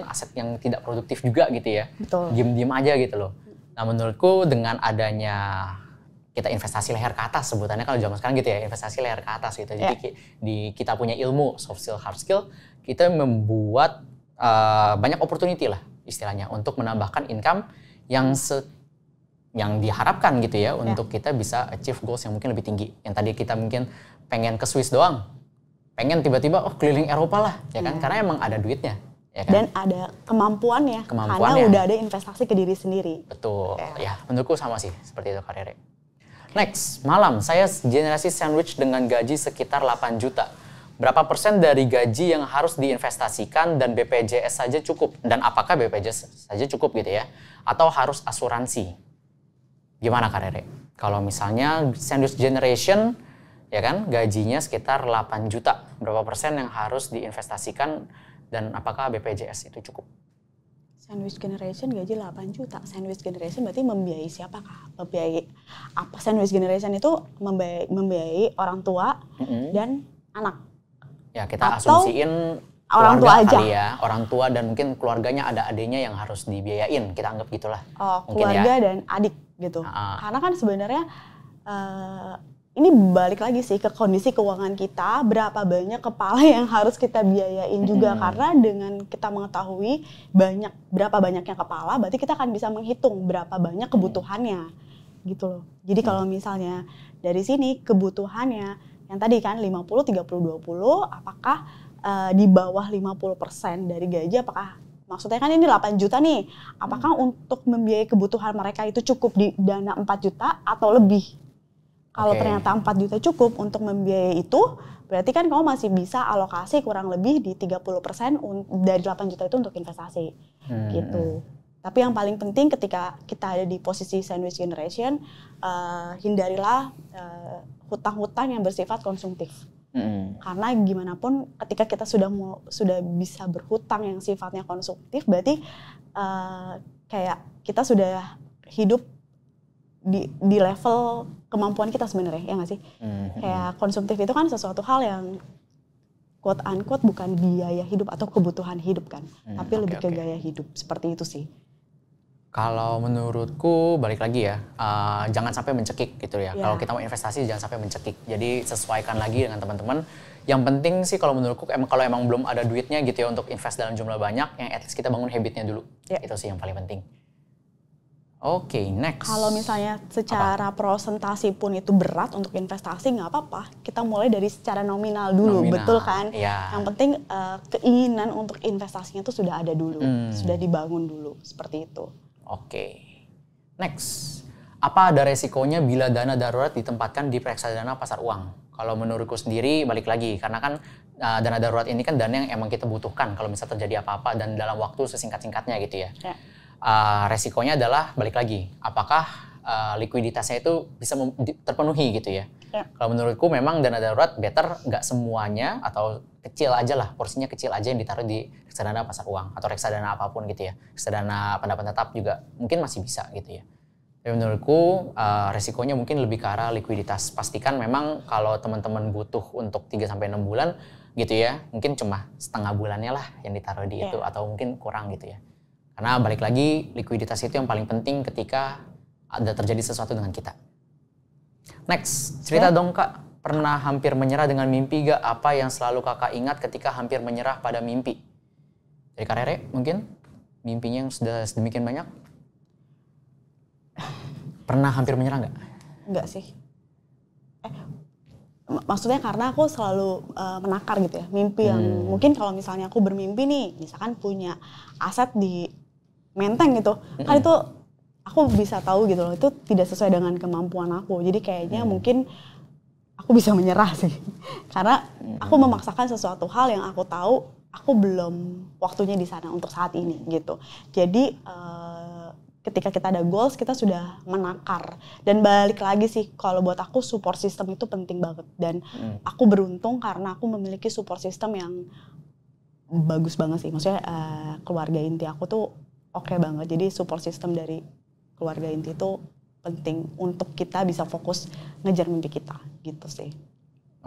aset yang tidak produktif juga gitu ya. Betul. Diem-diem aja gitu loh. Nah menurutku dengan adanya kita investasi leher ke atas, sebutannya kalau zaman sekarang gitu ya, investasi leher ke atas gitu. Jadi kita punya ilmu, soft skill, hard skill, kita membuat banyak opportunity lah istilahnya untuk menambahkan income yang diharapkan gitu ya untuk kita bisa achieve goals yang mungkin lebih tinggi. Yang tadi kita mungkin pengen ke Swiss doang, pengen tiba-tiba keliling Eropa lah ya kan, karena emang ada duitnya. Ya kan? Dan ada kemampuannya, karena udah ada investasi ke diri sendiri. Betul, ya menurutku sama sih seperti itu Kak Rere. Next, malam saya generasi sandwich dengan gaji sekitar 8 juta. Berapa persen dari gaji yang harus diinvestasikan dan BPJS saja cukup? Dan apakah BPJS saja cukup gitu ya? Atau harus asuransi? Gimana Kak Rere? Kalau misalnya sandwich generation, ya kan, gajinya sekitar 8 juta. Berapa persen yang harus diinvestasikan dan apakah BPJS itu cukup? Sandwich generation gaji 8 juta. Sandwich generation berarti membiayai siapakah? Membiayai apa? Sandwich generation itu membiayai orang tua dan anak. Ya kita asumsiin orang tua aja kali ya, orang tua dan mungkin keluarganya ada adiknya yang harus dibiayain, kita anggap gitulah. Keluarga dan adik gitu. Karena kan sebenarnya ini balik lagi sih ke kondisi keuangan kita, berapa banyak kepala yang harus kita biayain juga. Karena dengan kita mengetahui berapa banyaknya kepala, berarti kita akan bisa menghitung berapa banyak kebutuhannya gitu loh. Jadi kalau misalnya dari sini kebutuhannya yang tadi kan 50, 30, 20, apakah di bawah 50% dari gaji, apakah maksudnya kan ini 8 juta nih, apakah untuk membiayai kebutuhan mereka itu cukup di dana 4 juta atau lebih? Kalau ternyata 4 juta cukup untuk membiayai itu, berarti kan kamu masih bisa alokasi kurang lebih di 30% dari 8 juta itu untuk investasi gitu. Tapi yang paling penting ketika kita ada di posisi sandwich generation, hindarilah hutang-hutang yang bersifat konsumtif. Karena gimana pun ketika kita sudah bisa berhutang yang sifatnya konsumtif, berarti kayak kita sudah hidup di level kemampuan kita sebenarnya, ya nggak sih? Kayak konsumtif itu kan sesuatu hal yang quote unquote bukan biaya hidup atau kebutuhan hidup kan, tapi lebih ke gaya hidup, seperti itu sih. Kalau menurutku balik lagi ya, jangan sampai mencekik gitu ya. Kalau kita mau investasi jangan sampai mencekik. Jadi sesuaikan lagi dengan teman-teman. Yang penting sih kalau menurutku kalau emang belum ada duitnya gitu ya untuk invest dalam jumlah banyak, yang at least kita bangun habitnya dulu. Itu sih yang paling penting. Oke, next. Kalau misalnya secara prosentasi pun itu berat untuk investasi, nggak apa-apa. Kita mulai dari secara nominal dulu, betul kan? Yang penting keinginan untuk investasinya itu sudah ada dulu, sudah dibangun dulu, seperti itu. Oke. Next. Apa ada resikonya bila dana darurat ditempatkan di reksadana pasar uang? Kalau menurutku sendiri balik lagi, karena kan dana darurat ini kan dana yang emang kita butuhkan kalau misalnya terjadi apa-apa dan dalam waktu sesingkat-singkatnya gitu ya. Resikonya adalah balik lagi, apakah likuiditasnya itu bisa terpenuhi gitu ya. Kalau menurutku memang dana darurat better nggak semuanya atau kecil aja lah, porsinya kecil aja yang ditaruh di reksadana pasar uang atau reksadana apapun gitu ya. Reksadana pendapatan tetap juga mungkin masih bisa gitu ya. Tapi menurutku resikonya mungkin lebih ke arah likuiditas. Pastikan memang kalau teman-teman butuh untuk 3-6 bulan gitu ya, mungkin cuma setengah bulannya lah yang ditaruh di itu atau mungkin kurang gitu ya. Karena balik lagi likuiditas itu yang paling penting ketika ada terjadi sesuatu dengan kita. Next, cerita dong Kak, pernah hampir menyerah dengan mimpi gak? Apa yang selalu Kakak ingat ketika hampir menyerah pada mimpi? Dari Kak Rere mungkin, mimpinya yang sudah sedemikian banyak? Pernah hampir menyerah gak? Enggak sih. Maksudnya karena aku selalu menakar gitu ya, mimpi yang mungkin kalau misalnya aku bermimpi nih, misalkan punya aset di Menteng gitu, kan itu aku bisa tahu gitu loh, itu tidak sesuai dengan kemampuan aku. Jadi kayaknya mungkin aku bisa menyerah sih. Karena aku memaksakan sesuatu hal yang aku tahu aku belum waktunya di sana untuk saat ini gitu. Jadi ketika kita ada goals, kita sudah menakar. Dan balik lagi sih, kalau buat aku support system itu penting banget. Dan aku beruntung karena aku memiliki support system yang bagus banget sih. Maksudnya keluarga inti aku tuh oke banget. Jadi support system dari keluarga inti itu penting untuk kita bisa fokus ngejar mimpi kita gitu sih.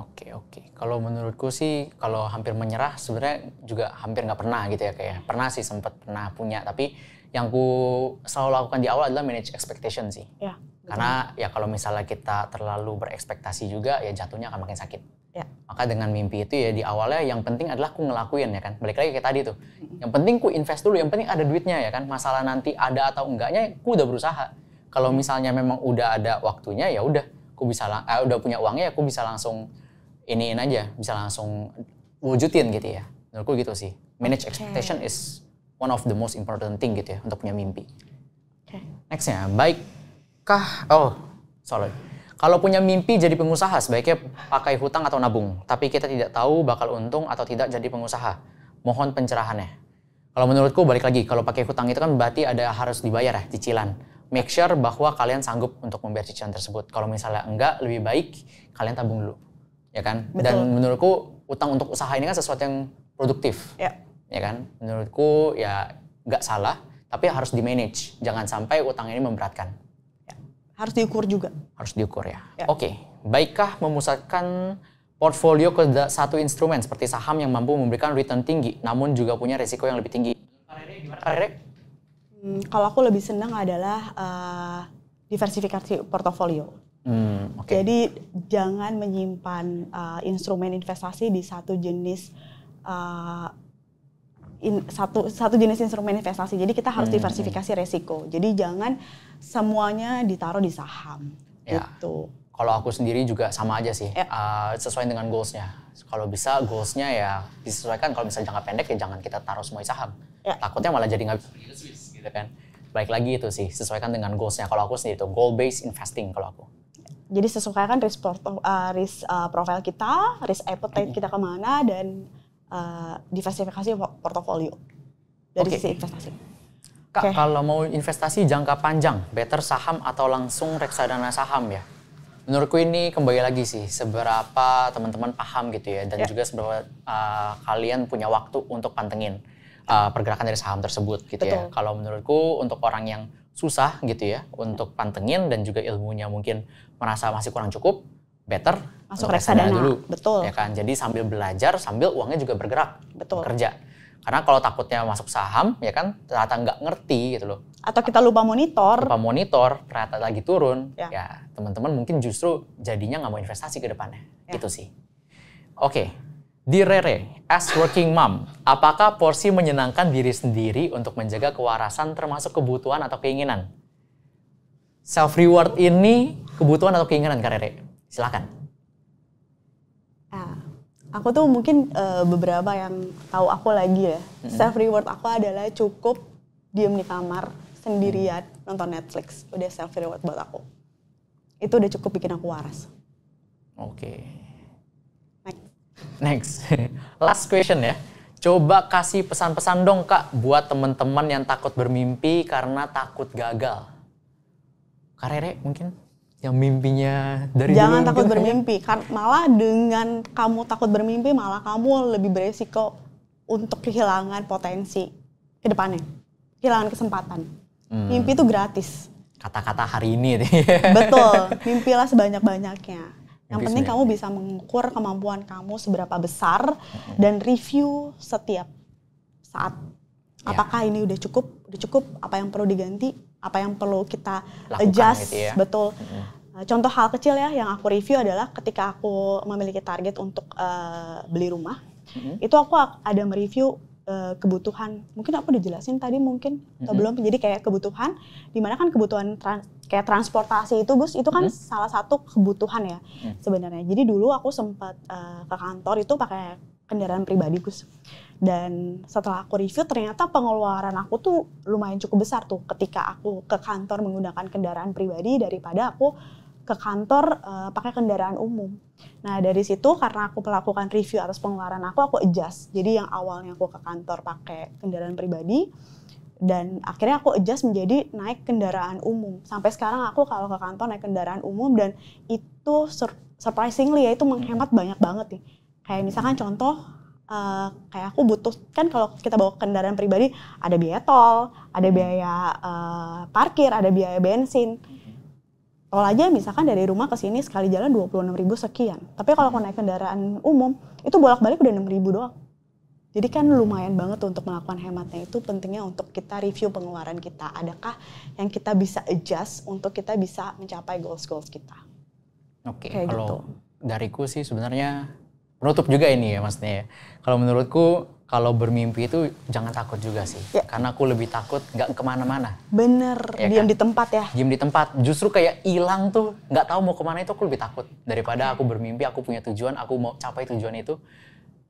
Oke. Kalau menurutku sih kalau hampir menyerah sebenarnya juga hampir nggak pernah gitu ya, kayak pernah sih sempat pernah punya, tapi yang ku selalu lakukan di awal adalah manage expectation sih. Ya, karena ya kalau misalnya kita terlalu berekspektasi juga ya jatuhnya akan makin sakit. Ya. Maka dengan mimpi itu ya di awalnya yang penting adalah ku ngelakuin ya kan. Balik lagi kayak tadi tuh. Yang penting ku invest dulu, yang penting ada duitnya ya kan. Masalah nanti ada atau enggaknya ku udah berusaha. Kalau misalnya memang udah ada waktunya ya udah, ku bisa udah punya uangnya ya ku bisa langsung iniin aja, bisa langsung wujudin gitu ya. Menurutku gitu sih. Manage expectation is one of the most important thing gitu ya untuk punya mimpi. Nextnya, kalau punya mimpi jadi pengusaha sebaiknya pakai hutang atau nabung, tapi kita tidak tahu bakal untung atau tidak jadi pengusaha. Mohon pencerahannya. Kalau menurutku balik lagi, kalau pakai hutang itu kan berarti ada harus dibayar ya, cicilan. Make sure bahwa kalian sanggup untuk membayar cicilan tersebut. Kalau misalnya enggak, lebih baik kalian tabung dulu. Ya kan? Betul. Dan menurutku utang untuk usaha ini kan sesuatu yang produktif. Ya. Ya kan? Menurutku ya enggak salah, tapi harus di-manage. Jangan sampai utang ini memberatkan. Ya. Harus diukur juga. Harus diukur ya. Oke. Baikkah memusatkan portfolio ke satu instrumen seperti saham yang mampu memberikan return tinggi, namun juga punya risiko yang lebih tinggi? Gimana? Kalau aku lebih senang adalah diversifikasi portofolio. Jadi jangan menyimpan instrumen investasi di satu jenis satu jenis instrumen investasi. Jadi kita harus diversifikasi resiko. Jadi jangan semuanya ditaruh di saham. Ya. Gitu. Kalau aku sendiri juga sama aja sih, sesuai dengan goals-nya. Kalau bisa goals-nya ya disesuaikan. Kalau misalnya jangka pendek ya jangan kita taruh semua di saham. Ya. Takutnya malah jadi nggak bisa beli ke Swiss gitu kan. Baik lagi itu sih, sesuaikan dengan goals-nya. Kalau aku sendiri itu goal-based investing kalau aku. Jadi sesuaikan risk profile kita, risk appetite kita kemana, dan diversifikasi portofolio dari sisi investasi. Kak, kalau mau investasi jangka panjang, better saham atau langsung reksadana saham ya? Menurutku ini kembali lagi sih, seberapa teman-teman paham gitu ya, dan juga seberapa kalian punya waktu untuk pantengin pergerakan dari saham tersebut gitu. Betul. Ya. Kalau menurutku untuk orang yang susah gitu ya, untuk pantengin dan juga ilmunya mungkin merasa masih kurang cukup, better masuk reksadana dulu. Betul. Ya kan, jadi sambil belajar, sambil uangnya juga bergerak, bekerja. Karena kalau takutnya masuk saham, ya kan, ternyata nggak ngerti gitu loh. Atau kita lupa monitor, ternyata lagi turun, ya teman-teman mungkin justru jadinya nggak mau investasi ke depannya. Gitu sih. Oke, di Rere, as working mom, apakah porsi menyenangkan diri sendiri untuk menjaga kewarasan termasuk kebutuhan atau keinginan? Self-reward ini kebutuhan atau keinginan, Kak Rere? Silakan. Aku tuh mungkin beberapa yang tahu aku lagi ya. Self reward aku adalah cukup diem di kamar sendirian nonton Netflix. Udah self reward buat aku. Itu udah cukup bikin aku waras. Oke. Next. Last question ya. Coba kasih pesan-pesan dong Kak buat teman-teman yang takut bermimpi karena takut gagal. Kak Rere mungkin? Yang mimpinya dari jangan takut bermimpi, malah dengan kamu takut bermimpi malah kamu lebih beresiko untuk kehilangan potensi ke depannya, kehilangan kesempatan. Mimpi itu gratis. Kata-kata hari ini. Betul, mimpilah sebanyak-banyaknya. Yang penting kamu bisa mengukur kemampuan kamu seberapa besar dan review setiap saat. Apakah ini udah cukup, apa yang perlu diganti, apa yang perlu kita adjust, gitu ya. Betul. Contoh hal kecil ya yang aku review adalah ketika aku memiliki target untuk beli rumah, itu aku ada mereview kebutuhan. Mungkin aku udah jelasin tadi mungkin atau belum. Jadi kayak kebutuhan, dimana kan kebutuhan kayak transportasi itu Gus, itu kan salah satu kebutuhan ya sebenarnya. Jadi dulu aku sempat ke kantor itu pakai kendaraan pribadi Gus. Dan setelah aku review ternyata pengeluaran aku tuh lumayan cukup besar tuh ketika aku ke kantor menggunakan kendaraan pribadi daripada aku ke kantor pakai kendaraan umum. Nah dari situ karena aku melakukan review atas pengeluaran aku adjust. Jadi yang awalnya aku ke kantor pakai kendaraan pribadi dan akhirnya aku adjust menjadi naik kendaraan umum. Sampai sekarang aku kalau ke kantor naik kendaraan umum dan itu surprisingly ya itu menghemat banyak banget nih. Kayak misalkan contoh kayak aku butuh, kan kalau kita bawa kendaraan pribadi ada biaya tol, ada biaya parkir, ada biaya bensin. Tol aja misalkan dari rumah ke sini sekali jalan 26.000 sekian. Tapi kalau naik kendaraan umum itu bolak-balik udah 6.000 doang. Jadi kan lumayan banget tuh untuk melakukan hematnya. Itu pentingnya untuk kita review pengeluaran kita. Adakah yang kita bisa adjust untuk kita bisa mencapai goals-goals kita. Oke, kalau dariku sih sebenarnya penutup juga ini ya maksudnya ya. Kalau menurutku kalau bermimpi itu jangan takut juga sih. Ya. Karena aku lebih takut nggak kemana-mana. Bener, ya diam kan? Di tempat ya. Diam di tempat, justru kayak hilang tuh, nggak tahu mau kemana itu aku lebih takut. Daripada aku bermimpi, aku punya tujuan, aku mau capai tujuan itu.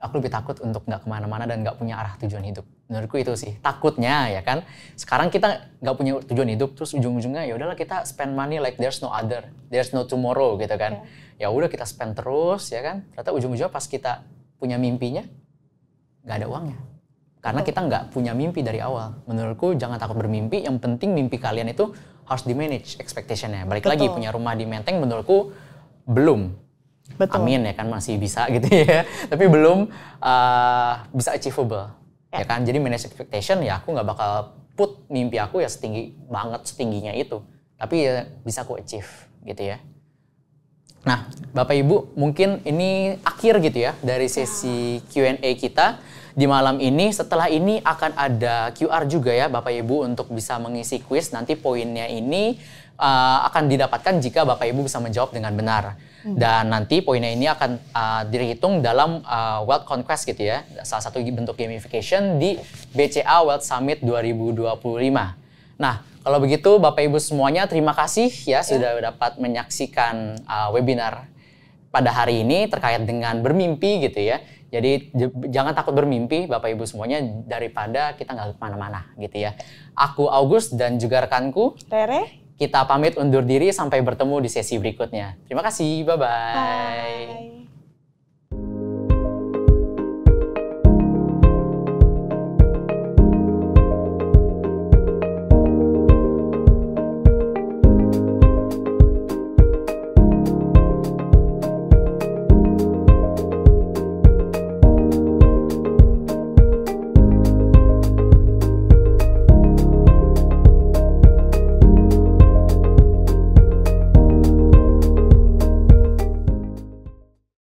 Aku lebih takut untuk nggak kemana-mana dan nggak punya arah tujuan hidup. Menurutku itu sih, takutnya ya kan. Sekarang kita nggak punya tujuan hidup, terus ujung-ujungnya ya udahlah kita spend money like there's no tomorrow gitu kan. Ya udah kita spend terus ya kan. Ternyata ujung-ujungnya pas kita punya mimpinya, nggak ada uangnya. Karena kita nggak punya mimpi dari awal. Menurutku jangan takut bermimpi, yang penting mimpi kalian itu harus di-manage expectation-nya. Balik lagi, punya rumah di Menteng menurutku belum. Betul. Amin ya kan, masih bisa gitu ya. Tapi belum bisa achievable. Ya kan, jadi manage expectation ya aku nggak bakal put mimpi aku ya setingginya itu. Tapi ya bisa aku achieve gitu ya. Nah, Bapak Ibu, mungkin ini akhir gitu ya dari sesi Q&A kita di malam ini. Setelah ini akan ada QR juga ya Bapak Ibu untuk bisa mengisi quiz. Nanti poinnya ini akan didapatkan jika Bapak Ibu bisa menjawab dengan benar. Dan nanti poinnya ini akan dihitung dalam Wealth Conquest gitu ya. Salah satu bentuk gamification di BCA Wealth Summit 2025. Nah, kalau begitu Bapak Ibu semuanya terima kasih ya sudah dapat menyaksikan webinar pada hari ini terkait dengan bermimpi gitu ya. Jadi jangan takut bermimpi Bapak Ibu semuanya daripada kita nggak kemana-mana gitu ya. Aku August dan juga rekanku Tere. Kita pamit undur diri sampai bertemu di sesi berikutnya. Terima kasih, bye-bye. Bye.